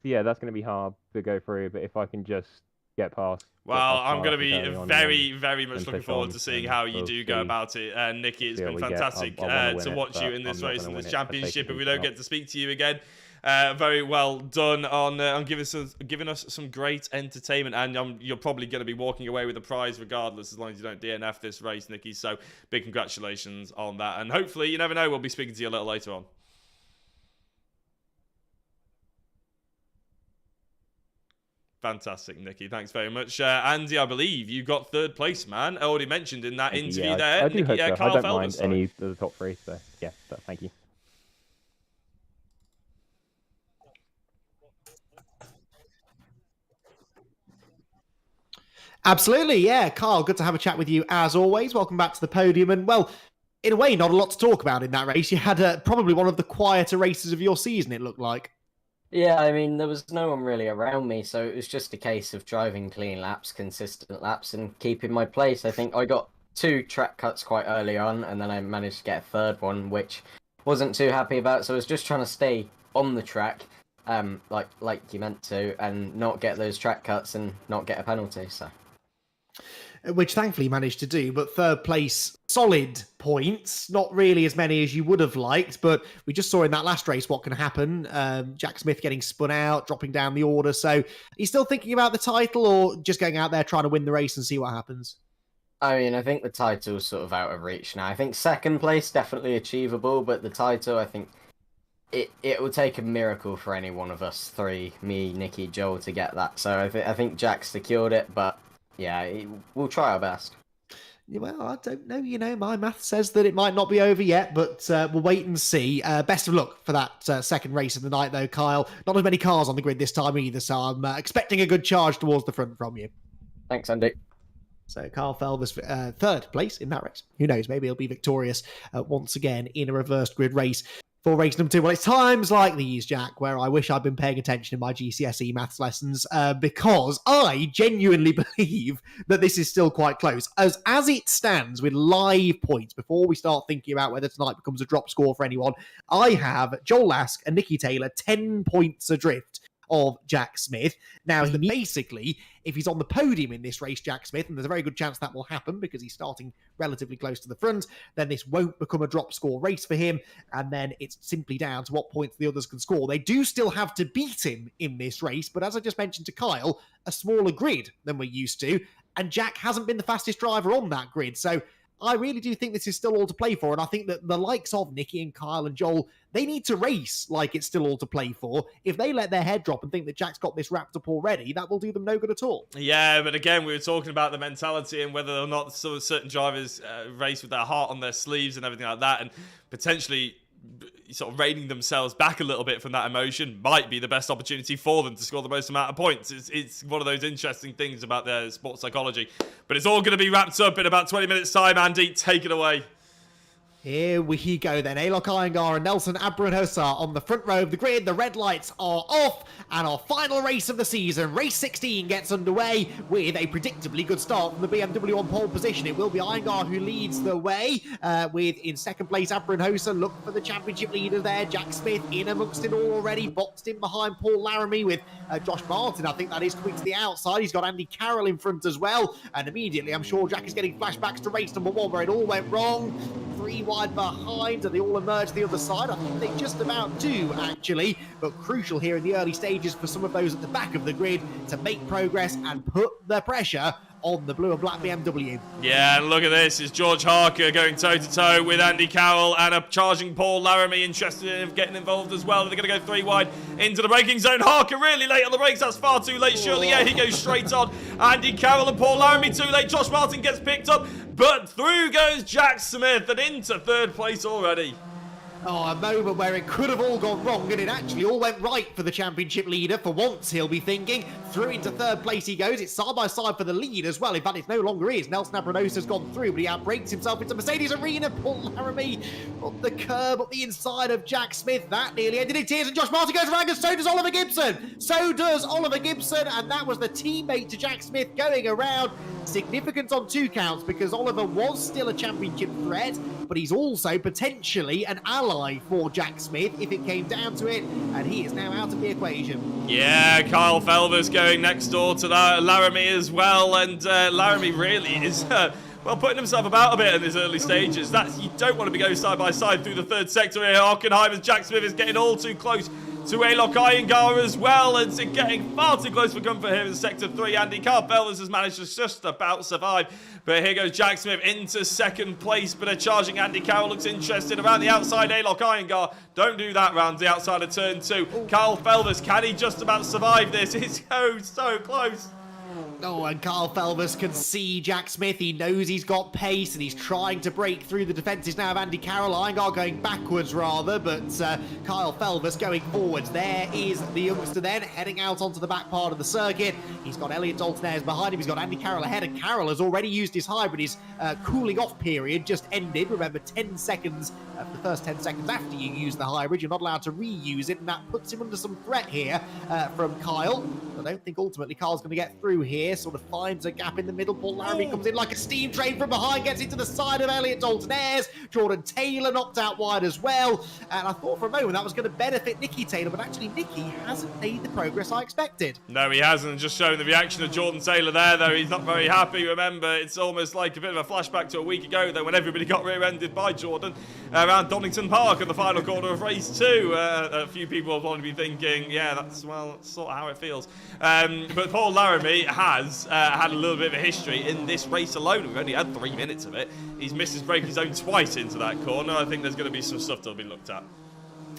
yeah, that's going to be hard to go through. But if I can just get past. Well, I'm going to be very much looking forward to seeing how you do go about it. Nikki, it's been fantastic to watch you in this race and this championship. If we don't get to speak to you again, very well done on giving us some great entertainment, and you're probably going to be walking away with a prize regardless, as long as you don't DNF this race, Nikki. So big congratulations on that, and hopefully, you never know, we'll be speaking to you a little later on. Fantastic, Nikki. Thanks very much. Andy, I believe you got 3rd place, man. I already mentioned in that interview there. I do hope so. Kyle I don't mind Felder, any of the top 3, so yeah, thank you. Absolutely, yeah. Carl, good to have a chat with you as always. Welcome back to the podium. And well, in a way, not a lot to talk about in that race. You had probably one of the quieter races of your season, it looked like. Yeah, I mean, there was no one really around me, so it was just a case of driving clean laps, consistent laps, and keeping my place. I think I got 2 track cuts quite early on, and then I managed to get a third one, which wasn't too happy about. So I was just trying to stay on the track, like you meant to, and not get those track cuts and not get a penalty. So. Which thankfully you managed to do, but third place, solid points, not really as many as you would have liked, but we just saw in that last race what can happen. Jack Smith getting spun out, dropping down the order. So are you still thinking about the title, or just going out there trying to win the race and see what happens? I mean, I think the title's sort of out of reach now. I think second place definitely achievable, but the title, I think it will take a miracle for any one of us three, me, Nicky, Joel, to get that. So I think Jack secured it, but yeah, we'll try our best. Well, I don't know. My math says that it might not be over yet, but we'll wait and see. Best of luck for that second race of the night, though, Kyle. Not as many cars on the grid this time either, so I'm expecting a good charge towards the front from you. Thanks, Andy. So Kyle Felvers, third place in that race. Who knows? Maybe he'll be victorious once again in a reversed grid race for race number 2. Well, it's times like these, Jack, where I wish I'd been paying attention in my GCSE maths lessons, because I genuinely believe that this is still quite close. As it stands with live points, before we start thinking about whether tonight becomes a drop score for anyone, I have Joel Lask and Nicky Taylor 10 points adrift of Jack Smith. Now, basically, if he's on the podium in this race, Jack Smith, and there's a very good chance that will happen because he's starting relatively close to the front, then this won't become a drop score race for him, and then it's simply down to what points the others can score. They do still have to beat him in this race, but as I just mentioned to Kyle, a smaller grid than we're used to, and Jack hasn't been the fastest driver on that grid, so I really do think this is still all to play for, and I think that the likes of Nicky and Kyle and Joel, they need to race like it's still all to play for. If they let their head drop and think that Jack's got this wrapped up already, that will do them no good at all. Yeah, but again, we were talking about the mentality and whether or not certain drivers race with their heart on their sleeves and everything like that, and potentially sort of reining themselves back a little bit from that emotion might be the best opportunity for them to score the most amount of points. It's one of those interesting things about their sports psychology. But it's all going to be wrapped up in about 20 minutes' time. Andy, take it away. Here we go then. Alok Iyengar and Nelson Abrunhosa on the front row of the grid. The red lights are off, and our final race of the season, race 16, gets underway with a predictably good start from the BMW on pole position. It will be Iyengar who leads the way, with in second place Abrunhosa. Look for the championship leader there, Jack Smith, in amongst it all already, boxed in behind Paul Laramie with Josh Martin. I think that is coming to the outside. He's got Andy Carroll in front as well, and immediately I'm sure Jack is getting flashbacks to race number 1 where it all went wrong. 3 wide behind, and they all emerge the other side. I think they just about do, actually, but crucial here in the early stages for some of those at the back of the grid to make progress and put the pressure on the blue and black BMW. Yeah, and look at this. It's George Harker going toe-to-toe with Andy Carroll and a charging Paul Laramie interested in getting involved as well. They're going to go 3 wide into the braking zone. Harker really late on the brakes. That's far too late, surely. Yeah, he goes straight on. Andy Carroll and Paul Laramie too late. Josh Martin gets picked up, but through goes Jack Smith and into third place already. Oh, a moment where it could have all gone wrong, and it actually all went right for the championship leader. For once, he'll be thinking. Through into third place he goes. It's side by side for the lead as well. In fact, it no longer is. Nelson Abrunhosa has gone through, but he outbrakes himself into Mercedes Arena. Paul Laramie up the curb, up the inside of Jack Smith. That nearly ended in tears, and Josh Martin goes around, and so does Oliver Gibson. So does Oliver Gibson, and that was the teammate to Jack Smith going around. Significant on 2 counts, because Oliver was still a championship threat, but he's also potentially an ally for Jack Smith if it came down to it, and he is now out of the equation. Yeah, Kyle Felvers going next door to that Laramie as well, and Laramie really is well, putting himself about a bit in his early stages. You don't want to be going side by side through the third sector here. Hockenheim as Jack Smith is getting all too close to Alok Iyengar as well, and it's getting far too close for comfort here in sector 3. Andy Carl Felvers has managed to just about survive, but here goes Jack Smith into second place, but a charging Andy Carroll looks interested around the outside. Alok Iyengar, don't do that round the outside of turn 2. Carl Felvers, can he just about survive this? It's so close. Oh, and Kyle Felvers can see Jack Smith. He knows he's got pace, and he's trying to break through the defences now of Andy Carroll. Iyengar going backwards, rather, but Kyle Felvers going forwards. There is the youngster then, heading out onto the back part of the circuit. He's got Elliot Dalton-Ayres behind him. He's got Andy Carroll ahead, and Carroll has already used his hybrid. His cooling off period just ended. Remember, 10 seconds, for the first 10 seconds after you use the hybrid, you're not allowed to reuse it, and that puts him under some threat here from Kyle. I don't think ultimately Kyle's going to get through here. Sort of finds a gap in the middle. Paul Laramie comes in like a steam train from behind, gets into the side of Elliot Dalton-Ayres. Jordan Taylor knocked out wide as well. And I thought for a moment that was going to benefit Nicky Taylor, but actually Nicky hasn't made the progress I expected. No, he hasn't. Just showing the reaction of Jordan Taylor there, though. He's not very happy. Remember, it's almost like a bit of a flashback to a week ago, though, when everybody got rear-ended by Jordan around Donington Park in the final corner of race 2. A few people will probably be thinking, yeah, that's sort of how it feels. But Paul Laramie has had a little bit of a history in this race alone. We've only had 3 minutes of it. He's missed his break zone twice into that corner. I think there's going to be some stuff that'll be looked at.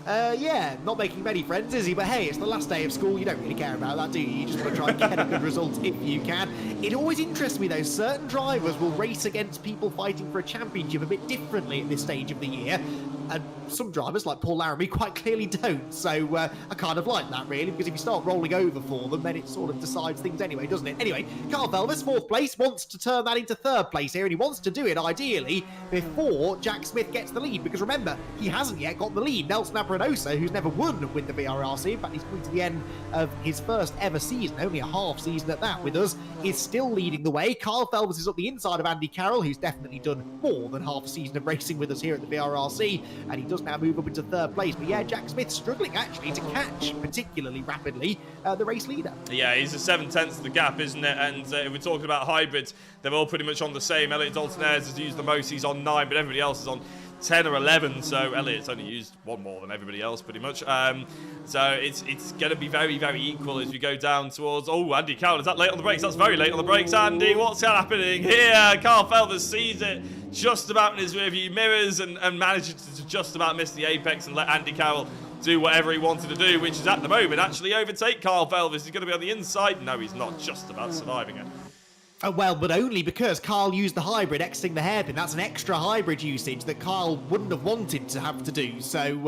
Yeah, not making many friends, is he? But hey, it's the last day of school. You don't really care about that, do you? You just want to try and get a good result if you can. It always interests me, though. Certain drivers will race against people fighting for a championship a bit differently at this stage of the year. And some drivers, like Paul Laramie, quite clearly don't. So I kind of like that, really, because if you start rolling over for them, then it sort of decides things anyway, doesn't it? Anyway, Kyle Felvers, 4th place, wants to turn that into 3rd place here, and he wants to do it, ideally, before Jack Smith gets the lead, because remember, he hasn't yet got the lead. Nelson Abranosa, who's never won with the VRRC, in fact, he's coming to the end of his first ever season, only a half season at that with us, is still leading the way. Kyle Felvers is up the inside of Andy Carroll, who's definitely done more than half a season of racing with us here at the VRRC, and he does now move up into 3rd place. But yeah, Jack Smith struggling actually to catch particularly rapidly the race leader. Yeah, he's a 7/10 of the gap, isn't it? And if we're talking about hybrids, they're all pretty much on the same. Elliot Dalton-Ayres has used the most. He's on 9, but everybody else is on 10 or 11, so Elliot's only used 1 more than everybody else, pretty much. So it's going to be very, very equal as we go down towards... Oh, Andy Carroll, is that late on the brakes? That's very late on the brakes, Andy. What's happening here? Kyle Felvers sees it just about in his rearview mirrors and manages to just about miss the apex and let Andy Carroll do whatever he wanted to do, which is at the moment actually overtake Kyle Felvers. He's going to be on the inside. No, he's not, just about surviving it. Well, but only because Kyle used the hybrid, exiting the hairpin. That's an extra hybrid usage that Kyle wouldn't have wanted to have to do. So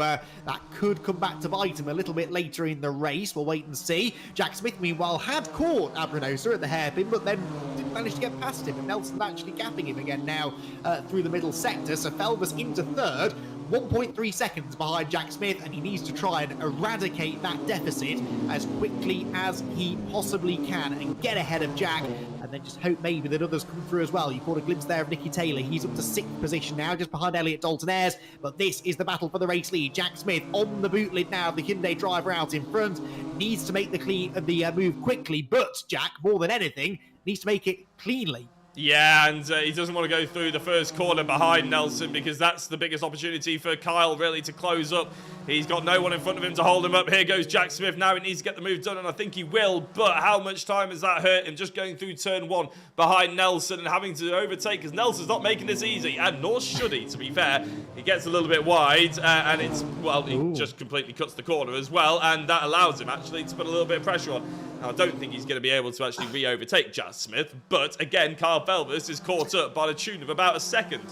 that could come back to bite him a little bit later in the race. We'll wait and see. Jack Smith, meanwhile, had caught Abranosa at the hairpin, but then didn't manage to get past him. And Nelson's actually gapping him again now through the middle sector. So Felvers into 3rd. 1.3 seconds behind Jack Smith, and he needs to try and eradicate that deficit as quickly as he possibly can and get ahead of Jack, and then just hope maybe that others come through as well. You caught a glimpse there of Nicky Taylor. He's up to 6th position now, just behind Elliot Dalton-Ayres, but this is the battle for the race lead. Jack Smith on the boot lid now, the Hyundai driver out in front, needs to make the move quickly, but Jack, more than anything, needs to make it cleanly. Yeah, and he doesn't want to go through the first corner behind Nelson, because that's the biggest opportunity for Kyle really to close up. He's got no one in front of him to hold him up. Here goes Jack Smith now. He needs to get the move done, and I think he will, but how much time has that hurt him just going through turn 1 behind Nelson and having to overtake, because Nelson's not making this easy, and nor should he, to be fair. He gets a little bit wide, and it's, well, he just completely cuts the corner as well, and that allows him actually to put a little bit of pressure on. Now, I don't think he's going to be able to actually re-overtake Jack Smith, but again, Kyle Felvers is caught up by the tune of about a second.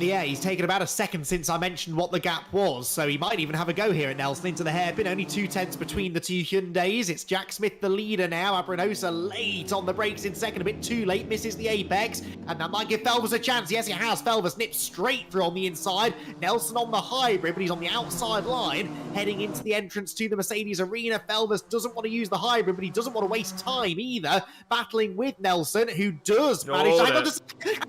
Yeah, he's taken about a second since I mentioned what the gap was, so he might even have a go here at Nelson into the hairpin. Only 2/10 between the two Hyundais. It's Jack Smith the leader now. Abranosa late on the brakes in second, a bit too late, misses the apex, and that might give Felvers a chance. Yes, he has. Felvers nips straight through on the inside. Nelson on the hybrid, but he's on the outside line, heading into the entrance to the Mercedes arena. Felvers doesn't want to use the hybrid, but he doesn't want to waste time either, battling with Nelson, who does manage to hang on to,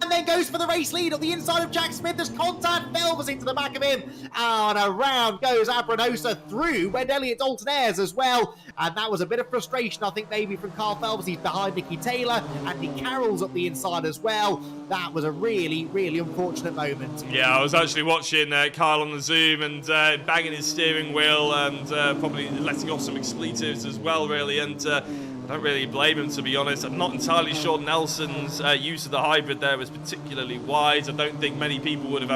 and then goes for the race lead on the inside of Jack Smith. There's contact. Felvers into the back of him, and around goes Abranosa through. Went Elliot Dalton-Ayres as well, and that was a bit of frustration, I think, maybe from Kyle Felvers. He's behind Nicky Taylor. Andy Carroll's up the inside as well. That was a really, really unfortunate moment. Yeah, I was actually watching Kyle on the Zoom and banging his steering wheel and probably letting off some expletives as well, really, and I don't really blame him, to be honest. I'm not entirely sure Nelson's use of the hybrid there was particularly wise. I don't think many people would have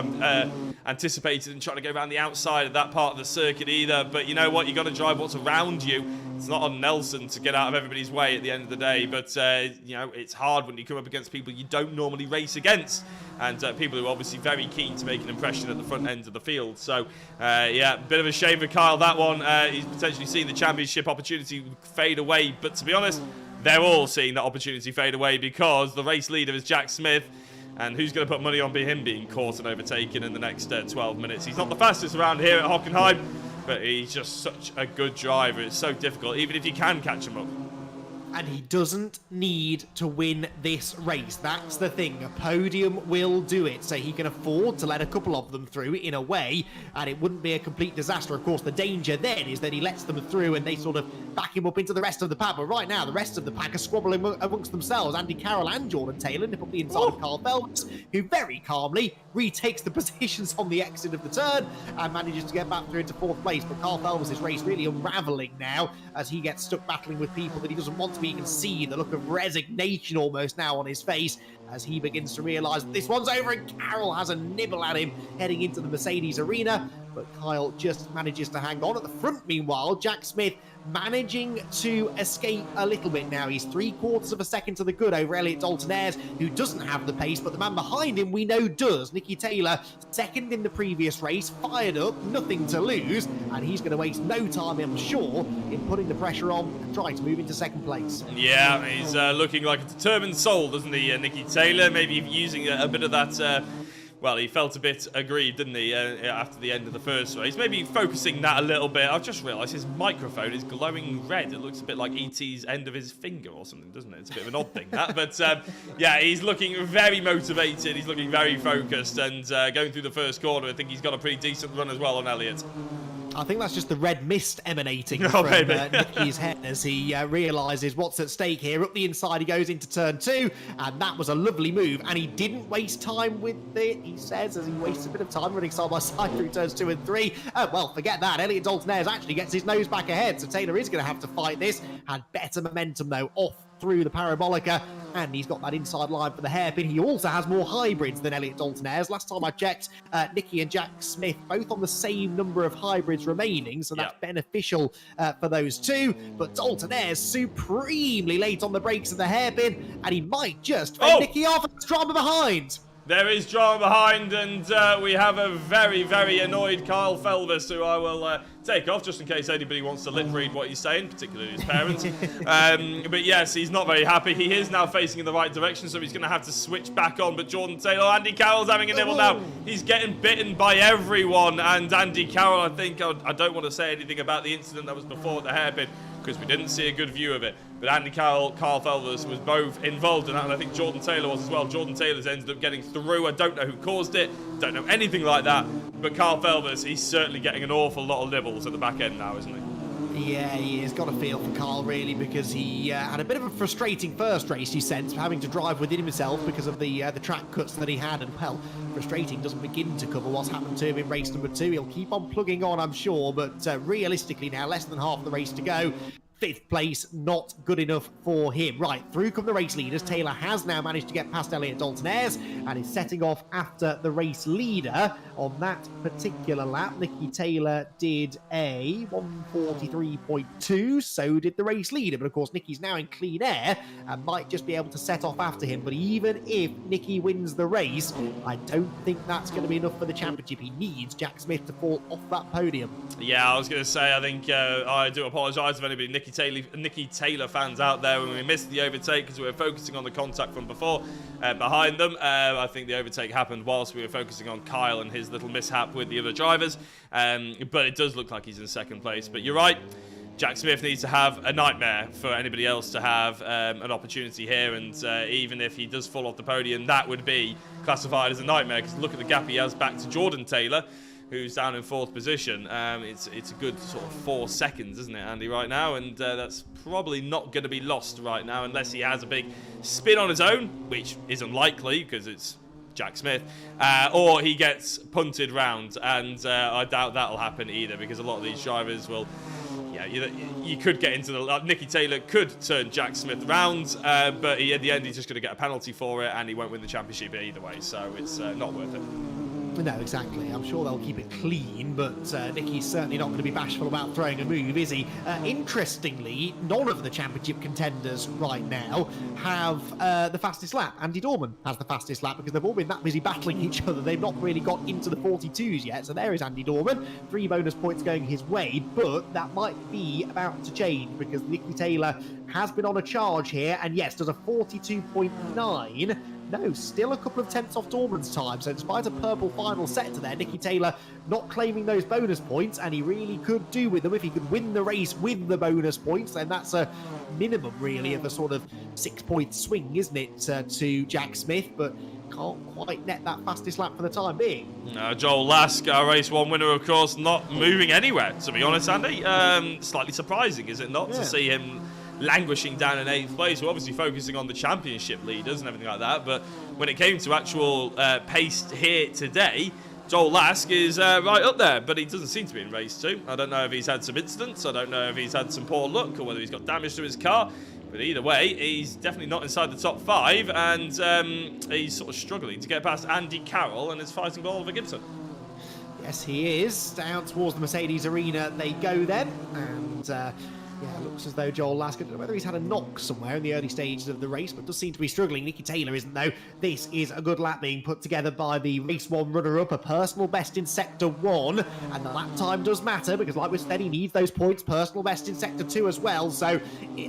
anticipated and trying to go around the outside of that part of the circuit either. But you know what? You got to drive what's around you. It's not on Nelson to get out of everybody's way at the end of the day. But, you know, it's hard when you come up against people you don't normally race against. And people who are obviously very keen to make an impression at the front end of the field. So, yeah, bit of a shame for Kyle, that one. He's potentially seen the championship opportunity fade away. But to be honest, they're all seeing that opportunity fade away because the race leader is Jack Smith. And who's going to put money on him being caught and overtaken in the next 12 minutes? He's not the fastest around here at Hockenheim, but he's just such a good driver. It's so difficult, even if you can catch him up. And he doesn't need to win this race. That's the thing. A podium will do it. So he can afford to let a couple of them through in a way, and it wouldn't be a complete disaster. Of course, the danger then is that he lets them through and they sort of back him up into the rest of the pack. But right now, the rest of the pack are squabbling amongst themselves. Andy Carroll and Jordan Taylor nip up the inside of Carl Phelps, who very calmly retakes the positions on the exit of the turn and manages to get back through into 4th place. But Carl Phelps' race really unraveling now as he gets stuck battling with people that he doesn't want to be. You can see the look of resignation almost now on his face as he begins to realise that this one's over, and Carroll has a nibble at him heading into the Mercedes arena. But Kyle just manages to hang on. At the front, meanwhile, Jack Smith managing to escape a little bit now. He's 3/4 of a second to the good over Elliot Dalton-Ayres, who doesn't have the pace, but the man behind him we know does. Nicky Taylor, second in the previous race, fired up, nothing to lose, and he's going to waste no time, I'm sure, in putting the pressure on and trying to move into 2nd place. Yeah, he's looking like a determined soul, doesn't he, Nicky Taylor? Maybe using a bit of that... well, he felt a bit aggrieved, didn't he, after the end of the first race. Maybe focusing that a little bit. I've just realised his microphone is glowing red. It looks a bit like E.T.'s end of his finger or something, doesn't it? It's a bit of an odd thing, that. But, yeah, he's looking very motivated. He's looking very focused. And going through the first corner, I think he's got a pretty decent run as well on Elliot. I think that's just the red mist emanating from Nicky's head as he realises what's at stake here. Up the inside, he goes into turn 2, and that was a lovely move. And he didn't waste time with it, he says, as he wastes a bit of time running side by side through turns 2 and 3. Well, forget that. Elliot Dalton-Ayres actually gets his nose back ahead, so Taylor is going to have to fight this. Had better momentum, though, off through the parabolica, and he's got that inside line for the hairpin. He also has more hybrids than Elliot Dalton-Ayres. Last time I checked, Nicky and Jack Smith both on the same number of hybrids remaining, so that's beneficial for those two. But Dalton-Ayres supremely late on the brakes of the hairpin, and he might just fend Nicky off. It's drama behind. There is drama behind, and we have a very, very annoyed Kyle Phelps, who I will take off just in case anybody wants to lip read what he's saying, particularly his parents. But yes, he's not very happy. He is now facing in the right direction, so he's going to have to switch back on. But Jordan Taylor, Andy Carroll's having a nibble now. He's getting bitten by everyone, and Andy Carroll, I think, I don't want to say anything about the incident that was before at the hairpin, because we didn't see a good view of it. But Andy Carroll, Carl Phelps was both involved in that, and I think Jordan Taylor was as well. Jordan Taylor's ended up getting through. I don't know who caused it, don't know anything like that. But Carl Phelps, he's certainly getting an awful lot of nibbles at the back end now, isn't he? Yeah, he has got a feel for Carl, really, because he had a bit of a frustrating first race, he sensed, having to drive within himself because of the track cuts that he had. And, well, frustrating doesn't begin to cover what's happened to him in race number 2. He'll keep on plugging on, I'm sure, but realistically now, less than half the race to go. 5th place, not good enough for him. Right, through come the race leaders. Taylor has now managed to get past Elliot Dalton-Ayres and is setting off after the race leader on that particular lap. Nicky Taylor did a 1:43.2, so did the race leader. But of course, Nicky's now in clean air and might just be able to set off after him. But even if Nicky wins the race, I don't think that's going to be enough for the championship. He needs Jack Smith to fall off that podium. Yeah, I was going to say, I think I do apologise if anybody Nicky Taylor fans out there when we missed the overtake because we were focusing on the contact from before behind them. I think the overtake happened whilst we were focusing on Kyle and his little mishap with the other drivers. But it does look like he's in 2nd place. But you're right, Jack Smith needs to have a nightmare for anybody else to have an opportunity here. And even if he does fall off the podium, that would be classified as a nightmare, because look at the gap he has back to Jordan Taylor, who's down in 4th position. It's a good sort of 4 seconds, isn't it, Andy, right now? And that's probably not going to be lost right now unless he has a big spin on his own, which is unlikely because it's Jack Smith, or he gets punted round. And I doubt that'll happen either, because a lot of these drivers will... Yeah, you could get into the... Nicky Taylor could turn Jack Smith round, but at the end he's just going to get a penalty for it, and he won't win the championship either way, so it's not worth it. No, exactly. I'm sure they'll keep it clean, but Nicky's certainly not going to be bashful about throwing a move, is he? Interestingly, none of the championship contenders right now have the fastest lap. Andy Dorman has the fastest lap because they've all been that busy battling each other. They've not really got into the 42s yet. So there is Andy Dorman. 3 bonus points going his way, but that might be about to change because Nicky Taylor has been on a charge here, and yes, does a 42.9. No, still a couple of tenths off Dorman's time. So despite a purple final sector there, Nicky Taylor not claiming those bonus points, and he really could do with them. If he could win the race with the bonus points, then that's a minimum, really, of a sort of 6-point swing, isn't it, to Jack Smith? But can't quite net that fastest lap for the time being. Joel Lask, our race 1 winner, of course, not moving anywhere, to be honest, Andy. Slightly surprising, is it not, to see him languishing down in 8th place. We're obviously focusing on the championship leaders and everything like that, but when it came to actual pace here today, Joel Lask is right up there, but he doesn't seem to be in race 2. I don't know if he's had some incidents, I don't know if he's had some poor luck, or whether he's got damage to his car, but either way, he's definitely not inside the top 5, and he's sort of struggling to get past Andy Carroll and is fighting with Oliver Gibson. Yes, he is. Down towards the Mercedes arena they go then, and yeah, it looks as though Joel Lask, I don't know whether he's had a knock somewhere in the early stages of the race, but does seem to be struggling. Nicky Taylor isn't, though. This is a good lap being put together by the race 1 runner-up, a personal best in Sector 1, and the lap time does matter, because like we said, he needs those points, personal best in Sector 2 as well, so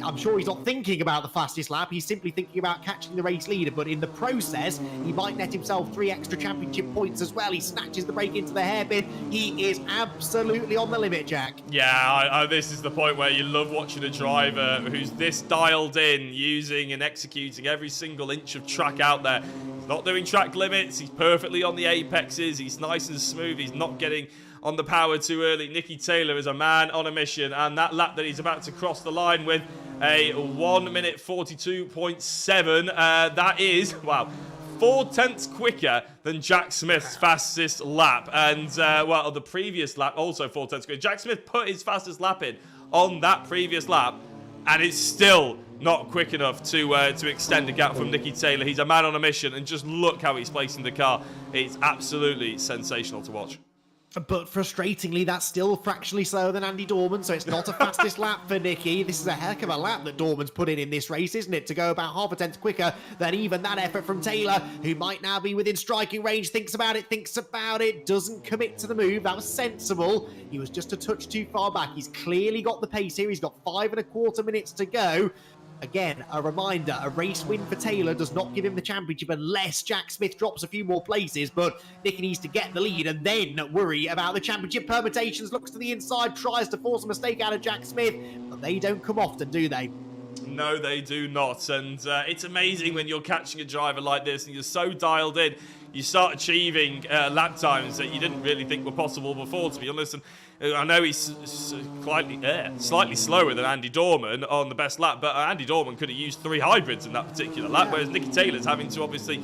I'm sure he's not thinking about the fastest lap, he's simply thinking about catching the race leader, but in the process, he might net himself 3 extra championship points as well. He snatches the break into the hairpin. He is absolutely on the limit, Jack. Yeah, this is the point where you love watching a driver who's this dialed in, using and executing every single inch of track out there. He's not doing track limits, he's perfectly on the apexes, he's nice and smooth, he's not getting on the power too early. Nicky Taylor is a man on a mission, and that lap that he's about to cross the line with a 1 minute 42.7, that is, wow, 4 tenths quicker than Jack Smith's fastest lap. And, well, the previous lap, also 4 tenths quicker. Jack Smith put his fastest lap in on that previous lap, and it's still not quick enough to extend the gap from Nicky Taylor. He's a man on a mission, and just look how he's placing the car. It's absolutely sensational to watch. But frustratingly, that's still fractionally slower than Andy Dorman, so it's not a fastest lap for Nicky. This is a heck of a lap that Dorman's put in this race, isn't it? To go about half a tenth quicker than even that effort from Taylor, who might now be within striking range, thinks about it, doesn't commit to the move. That was sensible. He was just a touch too far back. He's clearly got the pace here. He's got 5.25 minutes to go. Again, a reminder, a race win for Taylor does not give him the championship unless Jack Smith drops a few more places, but Nicky needs to get the lead and then worry about the championship permutations. Looks to the inside, tries to force a mistake out of Jack Smith, but they don't come often, do they? No, they do not, and it's amazing when you're catching a driver like this and you're so dialed in, you start achieving lap times that you didn't really think were possible before, to be honest. And I know he's slightly slower than Andy Dorman on the best lap, but Andy Dorman could have used 3 hybrids in that particular lap, whereas Nicky Taylor's having to obviously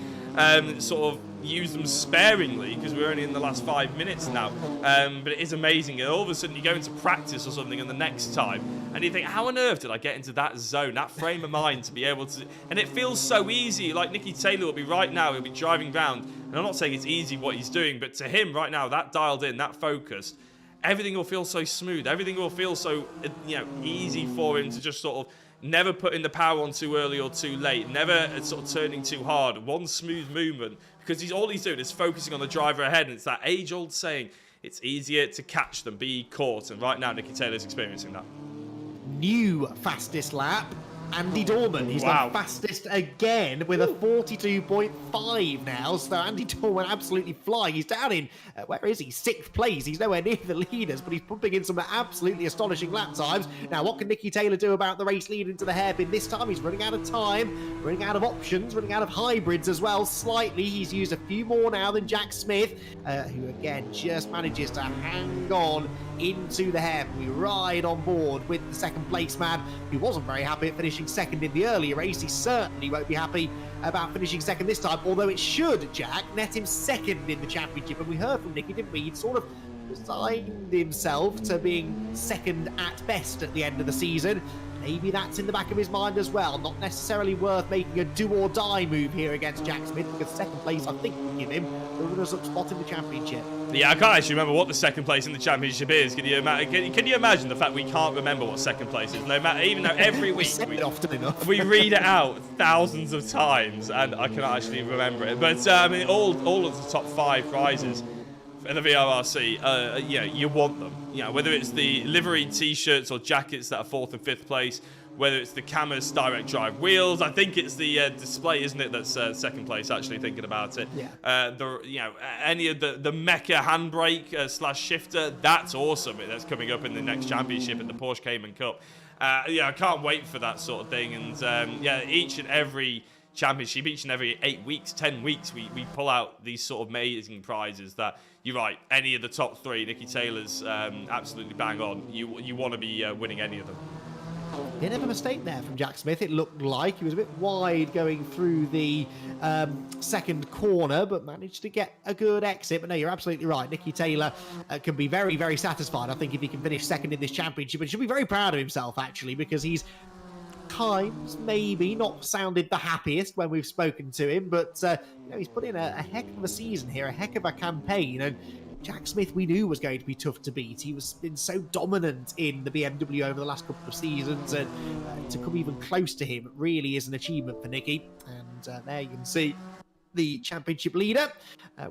sort of use them sparingly because we're only in the last 5 minutes now. But it is amazing, and all of a sudden you go into practice or something, and the next time, and you think, how on earth did I get into that zone, that frame of mind to be able to? And it feels so easy. Like Nicky Taylor will be right now, he'll be driving round, and I'm not saying it's easy what he's doing, but to him right now, that dialed in, that focused, everything will feel so smooth. Everything will feel so, easy for him to just sort of never putting the power on too early or too late, never sort of turning too hard, one smooth movement, because all he's doing is focusing on the driver ahead, and it's that age-old saying, it's easier to catch than be caught, and right now Nicky Taylor's experiencing that. New fastest lap, Andy Dorman. He's gone fastest again with a 42.5 now. So Andy Dorman absolutely flying. He's down in, where is he? 6th place. He's nowhere near the leaders, but he's pumping in some absolutely astonishing lap times. Now, what can Nicky Taylor do about the race lead into the hairpin? This time he's running out of time, running out of options, running out of hybrids as well. Slightly, he's used a few more now than Jack Smith, who again just manages to hang on into the hairpin. We ride on board with the 2nd place man, who wasn't very happy at finishing 2nd in the earlier race. He certainly won't be happy about finishing 2nd this time, although it should, Jack, net him 2nd in the championship. And we heard from Nicky, didn't we? He'd sort of resigned himself to being second at best at the end of the season. Maybe that's in the back of his mind as well. Not necessarily worth making a do-or-die move here against Jack Smith, because second place, I think, will give him the runners-up spot in the championship. Yeah, I can't actually remember what the second place in the championship is. Can you imagine the fact we can't remember what second place is? No matter, even though every week we read it out thousands of times, and I cannot actually remember it. But I mean, all of the top 5 prizes in the VRRC, you want them. Whether it's the livery T-shirts or jackets that are 4th and 5th place, whether it's the Cammus direct drive wheels. I think it's the display, isn't it, that's second place, actually, thinking about it. Yeah. Any of the Mecha handbrake / shifter, that's awesome. That's coming up in the next championship in the Porsche Cayman Cup. I can't wait for that sort of thing. And each and every championship, each and every 8 weeks, 10 weeks, we pull out these sort of amazing prizes that, you're right, any of the top 3, Nicky Taylor's absolutely bang on. You want to be winning any of them. Bit of a mistake there from Jack Smith. It looked like he was a bit wide going through the second corner, but managed to get a good exit. But no, you're absolutely right. Nicky Taylor can be very, very satisfied, I think, if he can finish second in this championship. And should be very proud of himself, actually, because he's times maybe not sounded the happiest when we've spoken to him, but he's put in a heck of a season here, a heck of a campaign. And Jack Smith, we knew, was going to be tough to beat. He was been so dominant in the BMW over the last couple of seasons, and to come even close to him really is an achievement for Nicky. And there you can see the championship leader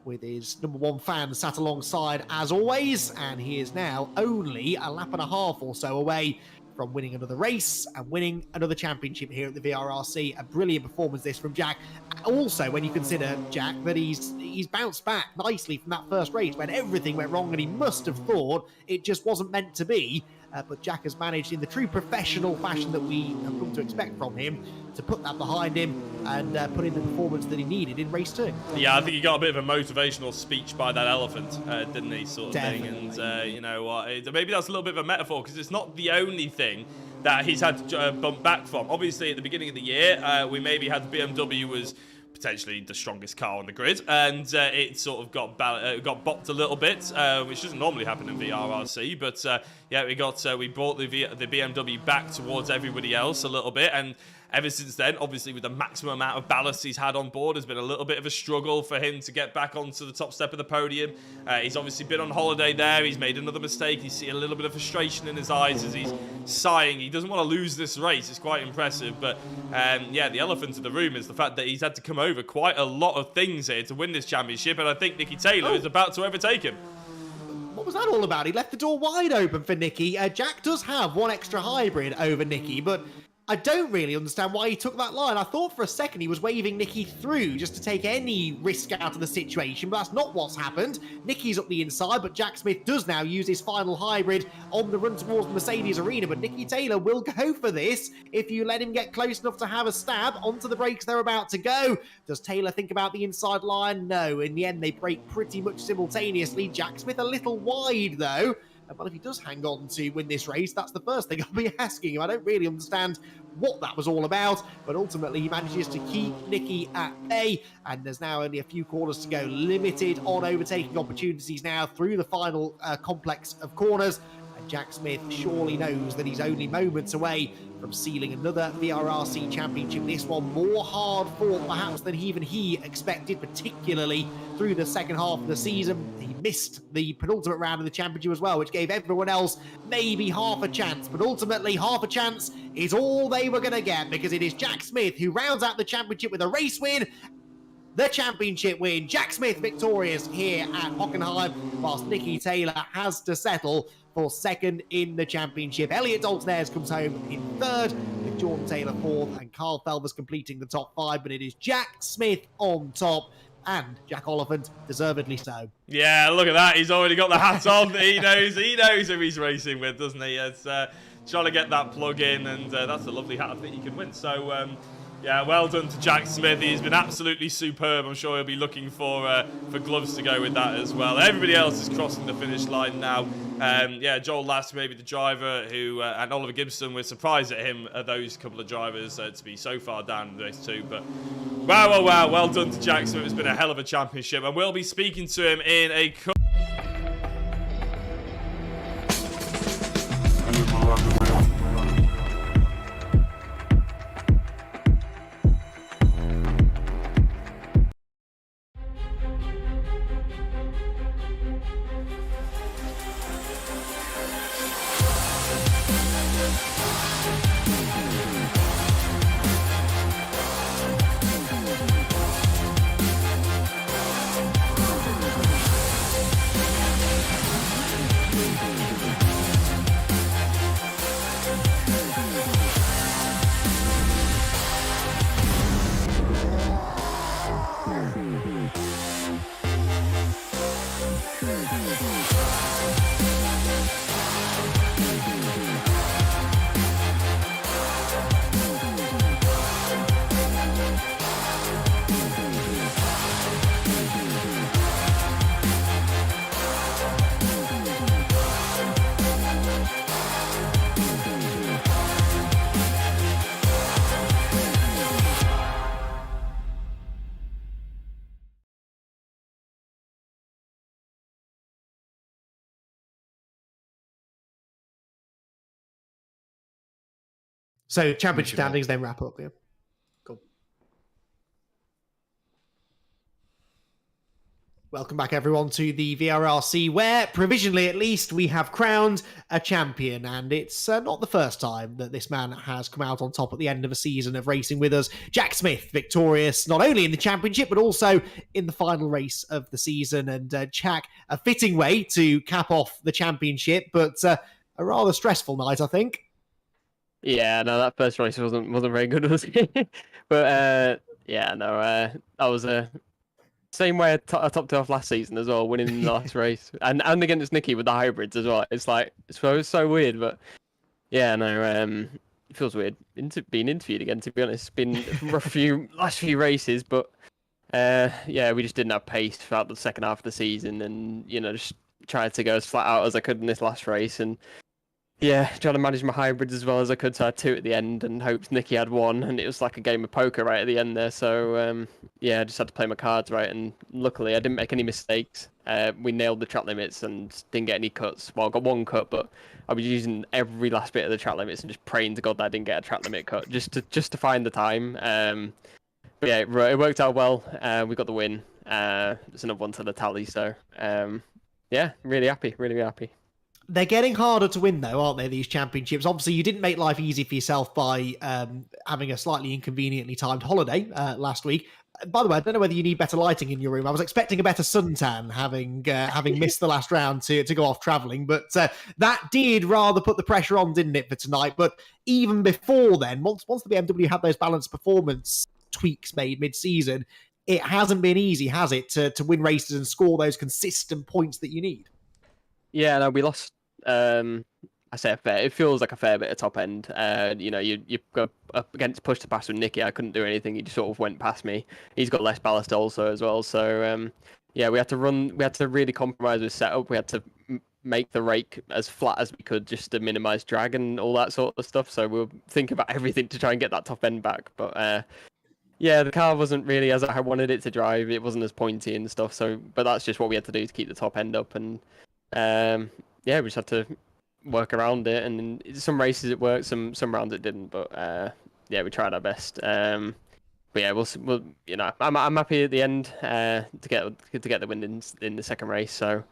with his #1 fan sat alongside as always, and he is now only a lap and a half or so away from winning another race and winning another championship here at the VRRC. A brilliant performance this from Jack. Also, when you consider, Jack, that he's bounced back nicely from that first race when everything went wrong and he must have thought it just wasn't meant to be. But Jack has managed, in the true professional fashion that we have come to expect from him, to put that behind him and put in the performance that he needed in race 2. Yeah, I think he got a bit of a motivational speech by that elephant, didn't he, sort of Definitely. thing. And you know what, maybe that's a little bit of a metaphor, because it's not the only thing that he's had to bump back from. Obviously, at the beginning of the year, we maybe had the BMW was potentially the strongest car on the grid, and it sort of got bopped a little bit, which doesn't normally happen in VRRC. But we brought the BMW back towards everybody else a little bit, and ever since then, obviously with the maximum amount of ballast he's had on board, has been a little bit of a struggle for him to get back onto the top step of the podium. He's obviously been on holiday there. He's made another mistake. You see a little bit of frustration in his eyes as he's sighing. He doesn't want to lose this race. It's quite impressive. But the elephant in the room is the fact that he's had to come over quite a lot of things here to win this championship. And I think Nicky Taylor is about to overtake him. What was that all about? He left the door wide open for Nicky. Jack does have one extra hybrid over Nicky, but I don't really understand why he took that line. I thought for a second he was waving Nicky through just to take any risk out of the situation, but that's not what's happened. Nicky's up the inside, but Jack Smith does now use his final hybrid on the run towards the Mercedes arena, but Nicky Taylor will go for this if you let him get close enough to have a stab onto the brakes they're about to go. Does Taylor think about the inside line? No. In the end, they brake pretty much simultaneously. Jack Smith a little wide, though. But if he does hang on to win this race, that's the first thing I'll be asking him. I don't really understand what that was all about, but ultimately he manages to keep Nicky at bay, and there's now only a few corners to go. Limited on overtaking opportunities now through the final complex of corners, and Jack Smith surely knows that he's only moments away from sealing another VRRC championship. This one more hard fought perhaps than even he expected, particularly through the second half of the season. He missed the penultimate round of the championship as well, which gave everyone else maybe half a chance, but ultimately half a chance is all they were going to get, because it is Jack Smith who rounds out the championship with a race win. The championship win. Jack Smith victorious here at Hockenheim, whilst Nicky Taylor has to settle for second in the championship. Elliot Dalton comes home in third, with Jordan Taylor fourth and Carl Felvers completing the top 5, but it is Jack Smith on top, and Jack Oliphant deservedly so. Yeah, look at that. He's already got the hat on. He knows who he's racing with, doesn't he? It's trying to get that plug in, and that's a lovely hat I think he can win. So, yeah, well done to Jack Smith. He's been absolutely superb. I'm sure he'll be looking for gloves to go with that as well. Everybody else is crossing the finish line now. Joel Last, maybe the driver, who and Oliver Gibson, we're surprised at him, those couple of drivers, to be so far down in race 2. But wow, well done to Jack Smith. It's been a hell of a championship, and we'll be speaking to him in a So championship standings then wrap up, yeah. Cool. Welcome back, everyone, to the VRRC, where, provisionally at least, we have crowned a champion. And it's not the first time that this man has come out on top at the end of a season of racing with us. Jack Smith, victorious not only in the championship, but also in the final race of the season. And Jack, a fitting way to cap off the championship, but a rather stressful night, I think. Yeah, no, that first race wasn't very good, was it? But that was a same way I topped it off last season as well, winning the last race, and against Nicky with the hybrids as well. It's like it's so weird, but yeah, no, it feels weird being interviewed again. To be honest, it's been a rough last few races, but we just didn't have pace throughout the second half of the season, and just tried to go as flat out as I could in this last race, and yeah, trying to manage my hybrids as well as I could. So I had 2 at the end and hoped Nicky had 1, and it was like a game of poker right at the end there. So I just had to play my cards right, and luckily I didn't make any mistakes. We nailed the track limits and didn't get any cuts. Well, I got 1 cut, but I was using every last bit of the track limits and just praying to God that I didn't get a track limit cut just to find the time. But yeah, it worked out well. We got the win. It's another one to the tally. So really happy, really happy. They're getting harder to win, though, aren't they, these championships? Obviously, you didn't make life easy for yourself by having a slightly inconveniently timed holiday last week. By the way, I don't know whether you need better lighting in your room. I was expecting a better suntan, having missed the last round to go off travelling, but that did rather put the pressure on, didn't it, for tonight? But even before then, once the BMW had those balanced performance tweaks made mid-season, it hasn't been easy, has it, to win races and score those consistent points that you need? Yeah, no, we lost. I say a fair. It feels like a fair bit of top end. You go up against push to pass with Nicky. I couldn't do anything. He just sort of went past me. He's got less ballast also as well. So we had to run. We had to really compromise with setup. We had to make the rake as flat as we could just to minimize drag and all that sort of stuff. So we'll think about everything to try and get that top end back. But the car wasn't really as I wanted it to drive. It wasn't as pointy and stuff. So, but that's just what we had to do to keep the top end up. And we just had to work around it, and in some races it worked, some rounds it didn't, but we tried our best. But yeah, we'll I'm happy at the end to get the win in the second race. So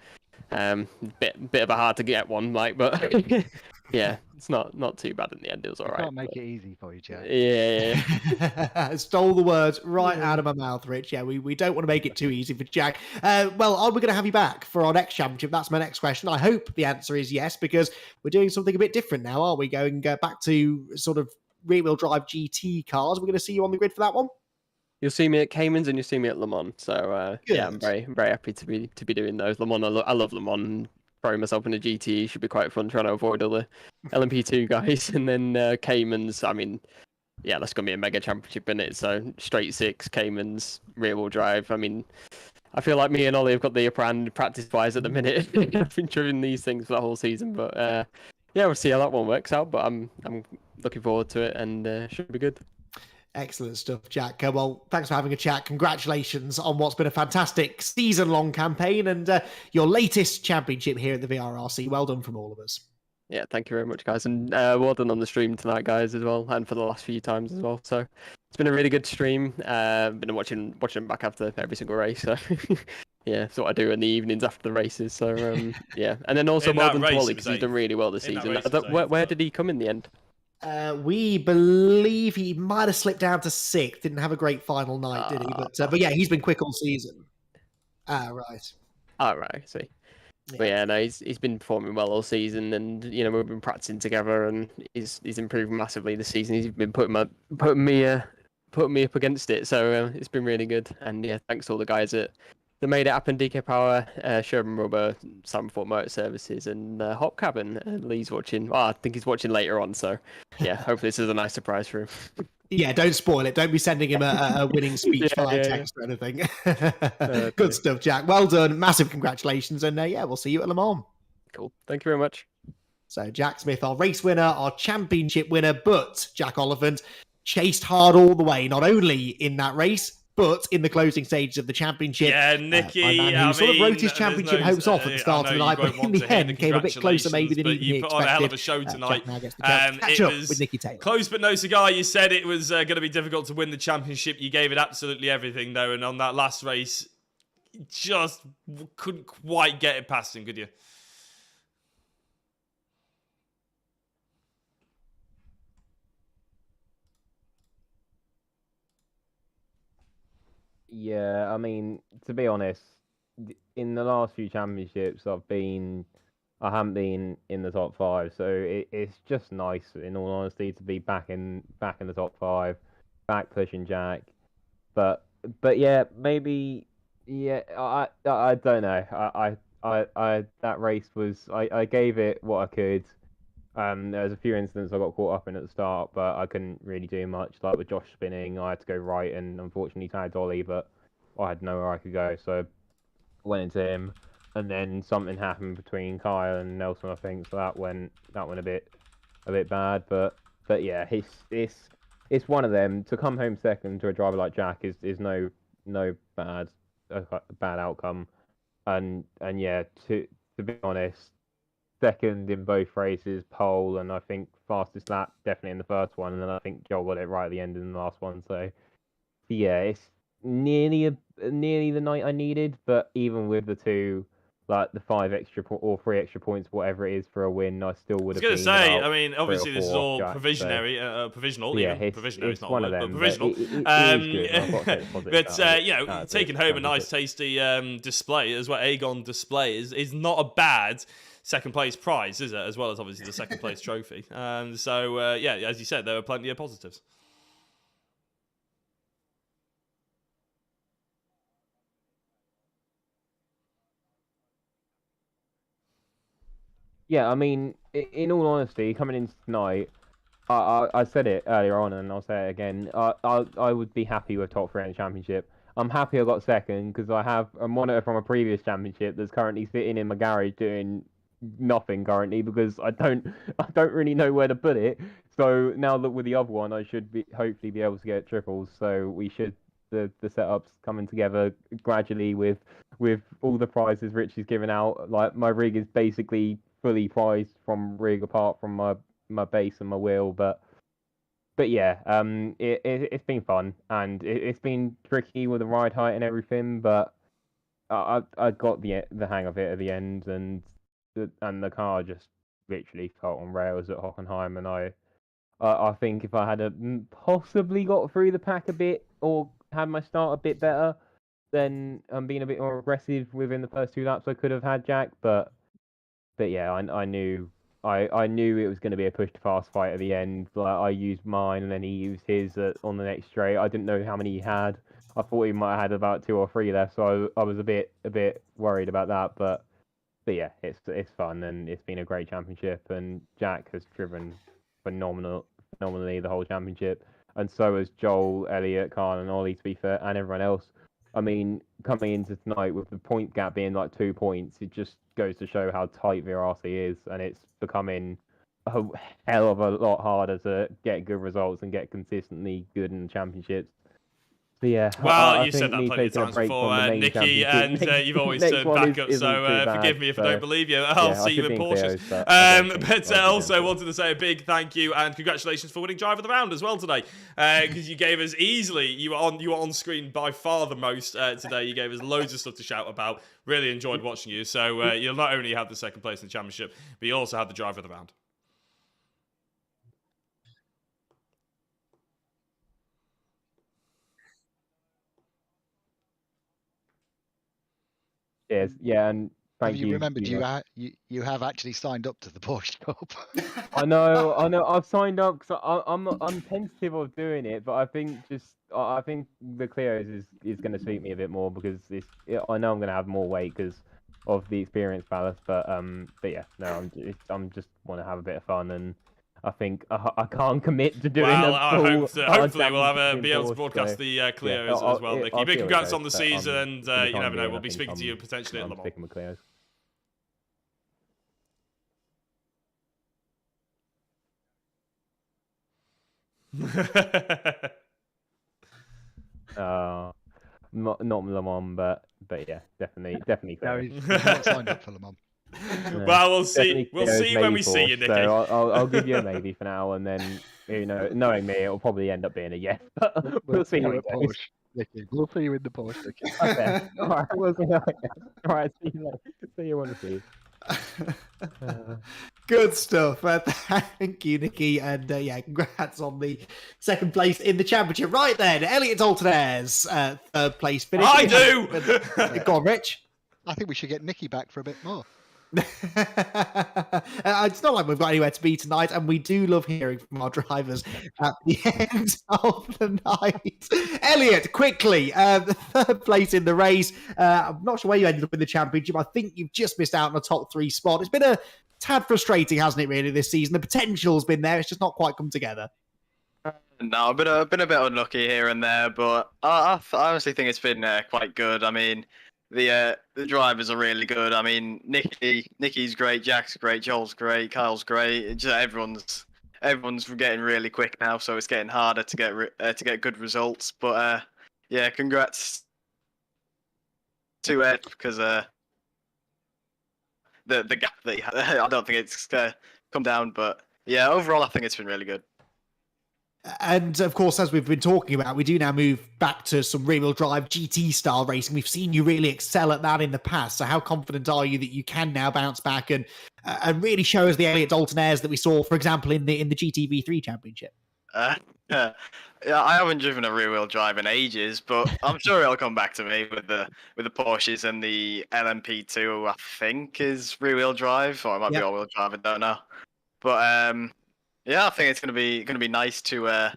bit of a hard to get one, like, but yeah, it's not too bad in the end. It was all right. Can't make it easy for you, Jack. Yeah. Stole the words right out of my mouth, Rich. Yeah, we don't want to make it too easy for Jack. We're going to have you back for our next championship. That's my next question. I hope the answer is yes, because we're doing something a bit different now, aren't we? Going back to sort of rear-wheel drive GT cars. We're going to see you on the grid for that one. You'll see me at Caymans and you'll see me at Le Mans. So I'm very happy to be doing those. Le Mans, I love Le Mans. Throwing myself in a GT should be quite fun, trying to avoid all the LMP2 guys. And then Caymans, I mean, yeah, that's going to be a mega championship in it. So straight 6, Caymans, rear wheel drive. I mean, I feel like me and Ollie have got the upper hand practice-wise at the minute. I've been driving these things for the whole season. But we'll see how that one works out. But I'm looking forward to it, and should be good. Excellent stuff, Jack. Well, thanks for having a chat. Congratulations on what's been a fantastic season-long campaign and your latest championship here at the VRRC. Well done from all of us. Yeah, thank you very much, guys. And well done on the stream tonight, guys, as well, and for the last few times as well. So it's been a really good stream. Been watching back after every single race. So yeah, that's what I do in the evenings after the races. So and then also well done to Ollie, because he's done really well this season. Where did he come in the end? We believe he might have slipped down to 6th. Didn't have a great final night, did he? But yeah, he's been quick all season. Right. I see. Yeah. But yeah, no, he's been performing well all season, and we've been practicing together, and he's improved massively this season. He's been putting me up against it, so it's been really good. And yeah, thanks to all the guys that made it happen. DK Power, Sherman Rubber, Samford Motor Services, and Hop Cabin. Lee's watching. Well, I think he's watching later on. So yeah, hopefully this is a nice surprise for him. Yeah, don't spoil it. Don't be sending him a winning speech via text or anything. Good stuff, Jack. Well done. Massive congratulations. And we'll see you at Le Mans. Cool. Thank you very much. So Jack Smith, our race winner, our championship winner, but Jack Oliphant chased hard all the way, not only in that race, But in the closing stages of the championship, Yeah, Nicky, my man who sort of wrote his there's championship no- hopes off at the I start know of the you night, but won't in want the to hear end came a bit closer maybe than but even you he put on a hell of expected. a show tonight. Jack now gets the chance to catch It up was with Nicky Taylor. close but no cigar. You said it was going to be difficult to win the championship. You gave it absolutely everything, though, and on that last race, you just couldn't quite get it past him, could you? Yeah, I mean, to be honest, in the last few championships, I haven't been in the top 5, so it's just nice, in all honesty, to be back in the top 5, back pushing Jack. But yeah, maybe yeah, I don't know. I that race was I gave it what I could. There was a few incidents I got caught up in at the start, but I couldn't really do much. Like with Josh spinning, I had to go right, and unfortunately tagged Ollie, but I had nowhere I could go, so I went into him. And then something happened between Kyle and Nelson, I think, so that went a bit bad. But yeah, it's one of them. To come home second to a driver like Jack is no bad outcome. And yeah, to be honest, second in both races, pole, and I think fastest lap definitely in the first one, and then I think Joel got it right at the end in the last one. So yeah, it's nearly the night I needed, but even with the two, like the 3 extra points, whatever it is for a win, I still would I have. was going to say, about I mean, 3 or obviously this is 4 all Jack, provisionary, provisional. yeah, Even provisionary is it's not one a of word, them, but but provisional. it is good. I've got to take positive But out of it. you know, That's taking it. home a nice, Championship. tasty display as well, Aegon display is not a bad second place prize, is it? As well as obviously the second place trophy. So yeah, as you said, there were plenty of positives. Yeah, I mean, in all honesty, coming into tonight, I said it earlier on, and I'll say it again. I would be happy with top 3 in the championship. I'm happy I got second because I have a monitor from a previous championship that's currently sitting in my garage doing nothing currently because I don't really know where to put it. So now that with the other one, I should hopefully be able to get triples. So we should the setup's coming together gradually with all the prizes Rich is giving out. Like my rig is basically fully prized from rig apart from my base and my wheel, but yeah, it's been fun and it's been tricky with the ride height and everything, but I got the hang of it at the end, and the car just literally felt on rails at Hockenheim, and I think if I had possibly got through the pack a bit or had my start a bit better, then being a bit more aggressive within the first 2 laps, I could have had Jack, but yeah, I knew it was going to be a push to fast fight at the end. Like I used mine, and then he used his on the next straight. I didn't know how many he had. I thought he might have had about 2 or 3 left, so I was a bit worried about that. But yeah, it's fun, and it's been a great championship. And Jack has driven phenomenally the whole championship, and so has Joel, Elliot, Khan, and Ollie, to be fair, and everyone else. I mean, coming into tonight with the point gap being like 2 points, it just goes to show how tight VRRC is, and it's becoming a hell of a lot harder to get good results and get consistently good in the championships. So yeah, Well, I you said think that me plenty of taking a times break before, from the main Nicky, and championship you've always next turned one back up, isn't so too bad, forgive me if I so don't believe you. I'll I see you should in be Porsches. KOs, but I don't think But I'll be also able to. wanted to say a big thank you and congratulations for winning Driver of the Round as well today, because you gave us easily, you were on screen by far the most today. You gave us loads of stuff to shout about. Really enjoyed watching you. So you'll not only have the second place in the championship, but you also have the Driver of the Round. Yes, yeah, and Have thank you you. remembered you know. you have actually signed up to the Porsche Cup? I know. I've signed up because I'm tentative of doing it, but I think I think the Clio's is going to suit me a bit more because I know I'm going to have more weight because of the experience ballast. But yeah, no, I'm just want to have a bit of fun, and I think I can't commit to doing Well, a I full. hope that hopefully we'll championship be able to Porsche, broadcast so, the yeah, Clios as well, Nicky. I'll Big see how it congrats goes, on the but, season, and for the you time never know, being, we'll I be think speaking to you potentially at I'm Le Mans. sticking with Clios. not Le Mans, but yeah, definitely No, fair. he's not signed up for Le Mans. No, Well, we'll see. definitely We'll Theo's see when maybe we see you, Porsche, Nicky. So I'll give you a maybe for now, and then knowing me, it'll probably end up being a yes. But we'll see how you it at goes. Porsche, Nicky. We'll see you in the Porsche, Nicky. Okay, all right, we'll see how it goes. All right, see you later. See you on the feed. Good stuff. Thank you, Nicky. And yeah, congrats on the second place in the championship. Right then, Elliot Daltonair's third place finish. I do! Go on, Rich. I think we should get Nicky back for a bit more. It's not like we've got anywhere to be tonight, and we do love hearing from our drivers at the end of the night. Elliot, quickly, the third place in the race. I'm not sure where you ended up in the championship. I think you've just missed out on a top 3 spot. It's been a tad frustrating, hasn't it, really, this season? The potential's been there. It's just not quite come together. No, I've been a bit unlucky here and there, but I honestly think it's been quite good. I mean, the drivers are really good. I mean, Nicky's great, Jack's great, Joel's great, Kyle's great. It's just everyone's getting really quick now, so it's getting harder to get good results. But yeah, congrats to Ed because the gap that he had, I don't think it's come down, but yeah, overall I think it's been really good. And of course, as we've been talking about, we do now move back to some rear-wheel drive GT style racing. We've seen you really excel at that in the past. So how confident are you that you can now bounce back and really show us the Elliot Daltonairs that we saw, for example, in the GTV3 Championship? Yeah, I haven't driven a rear-wheel drive in ages, but I'm sure it'll come back to me with the Porsches and the LMP2. I think is rear-wheel drive, or it might be all-wheel drive. I don't know, but yeah, I think it's gonna be nice to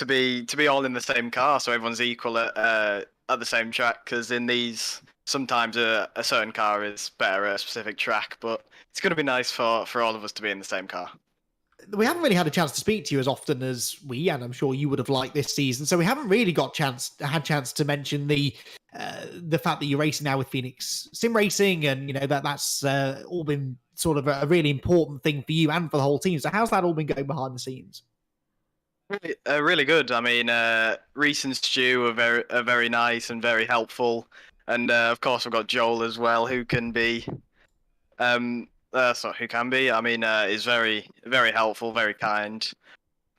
be all in the same car, so everyone's equal at the same track. Because in these, sometimes a certain car is better at a specific track, but it's gonna be nice for all of us to be in the same car. We haven't really had a chance to speak to you as often as we, and I'm sure you would have liked this season. So we haven't really had chance to mention the fact that you're racing now with Phoenix Sim Racing, and that's all been sort of a really important thing for you and for the whole team. So how's that all been going behind the scenes? Really good. I mean, Reese and Stu are very nice and very helpful, and of course we've got Joel as well, who can be, I mean, is very helpful, very kind.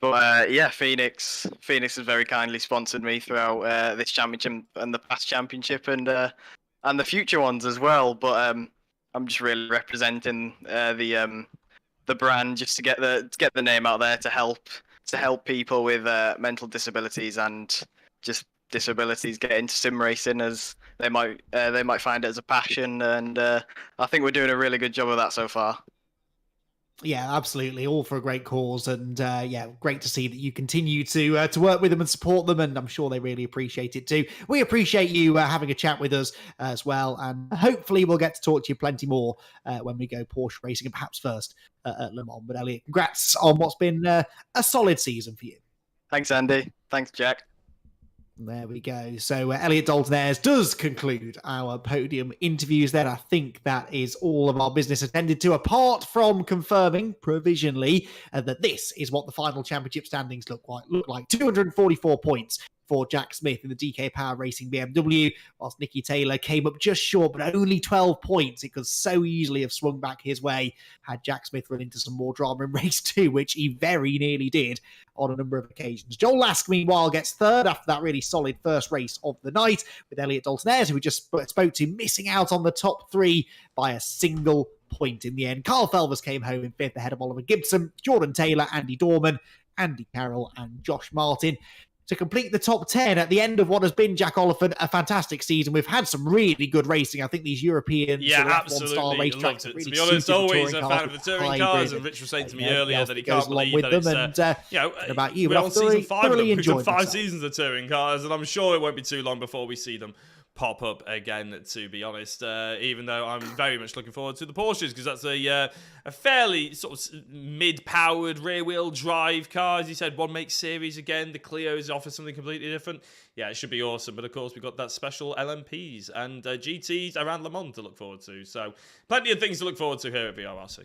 But yeah, Phoenix has very kindly sponsored me throughout this championship and the past championship, and the future ones as well. But I'm just really representing the brand just to get the name out there to help people with mental disabilities and just disabilities get into sim racing, as they might find it as a passion, and I think we're doing a really good job of that so far. Yeah, absolutely. All for a great cause. And yeah, great to see that you continue to work with them and support them. And I'm sure they really appreciate it too. We appreciate you having a chat with us as well. And hopefully we'll get to talk to you plenty more when we go Porsche racing, and perhaps first at Le Mans. But Elliot, congrats on what's been a solid season for you. Thanks, Andy. Thanks, Jack. There we go. So Elliot Daltonairs does conclude our podium interviews there. I think that is all of our business attended to, apart from confirming provisionally that this is what the final championship standings look like. 244 points for Jack Smith in the DK Power Racing BMW, whilst Nicky Taylor came up just short, but only 12 points. It could so easily have swung back his way had Jack Smith run into some more drama in race 2, which he very nearly did on a number of occasions. Joel Lask, meanwhile, gets third after that really solid first race of the night, with Elliot Daltonairs, who we just spoke to, missing out on the top 3 by a single point in the end. Carl Felvers came home in 5th ahead of Oliver Gibson, Jordan Taylor, Andy Dorman, Andy Carroll, and Josh Martin to complete the top 10 at the end of what has been, Jack Oliphant, a fantastic season. We've had some really good racing. I think these European absolutely racetracks loved it. really, To be honest, always a touring fan of the touring cars, and Rich was saying to me earlier that he can't believe that it's about you, we're on season 5 of them. We've done 5 myself. seasons of touring cars, and I'm sure it won't be too long before we see them pop up again, to be honest, even though I'm very much looking forward to the Porsches, because that's a fairly sort of mid-powered rear-wheel drive car. As you said, one make series again. The Clios offer something completely different. Yeah, it should be awesome. But of course, we've got that special LMPs and GTs around Le Mans to look forward to. So plenty of things to look forward to here at VRRC.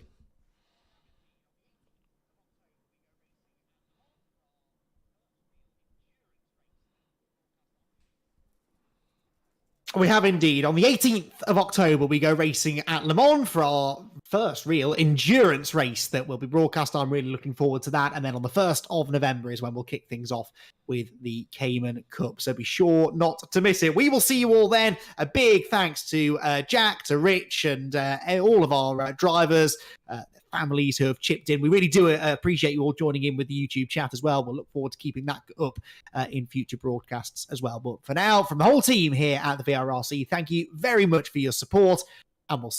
We have indeed. On the 18th of October, we go racing at Le Mans for our first real endurance race that will be broadcast. I'm really looking forward to that. And then on the 1st of November is when we'll kick things off with the Cayman Cup. So be sure not to miss it. We will see you all then. A big thanks to Jack, to Rich, and all of our drivers, families who have chipped in. We really do appreciate you all joining in with the YouTube chat as well. We'll look forward to keeping that up in future broadcasts as well. But for now, from the whole team here at the VRRC, thank you very much for your support, and we'll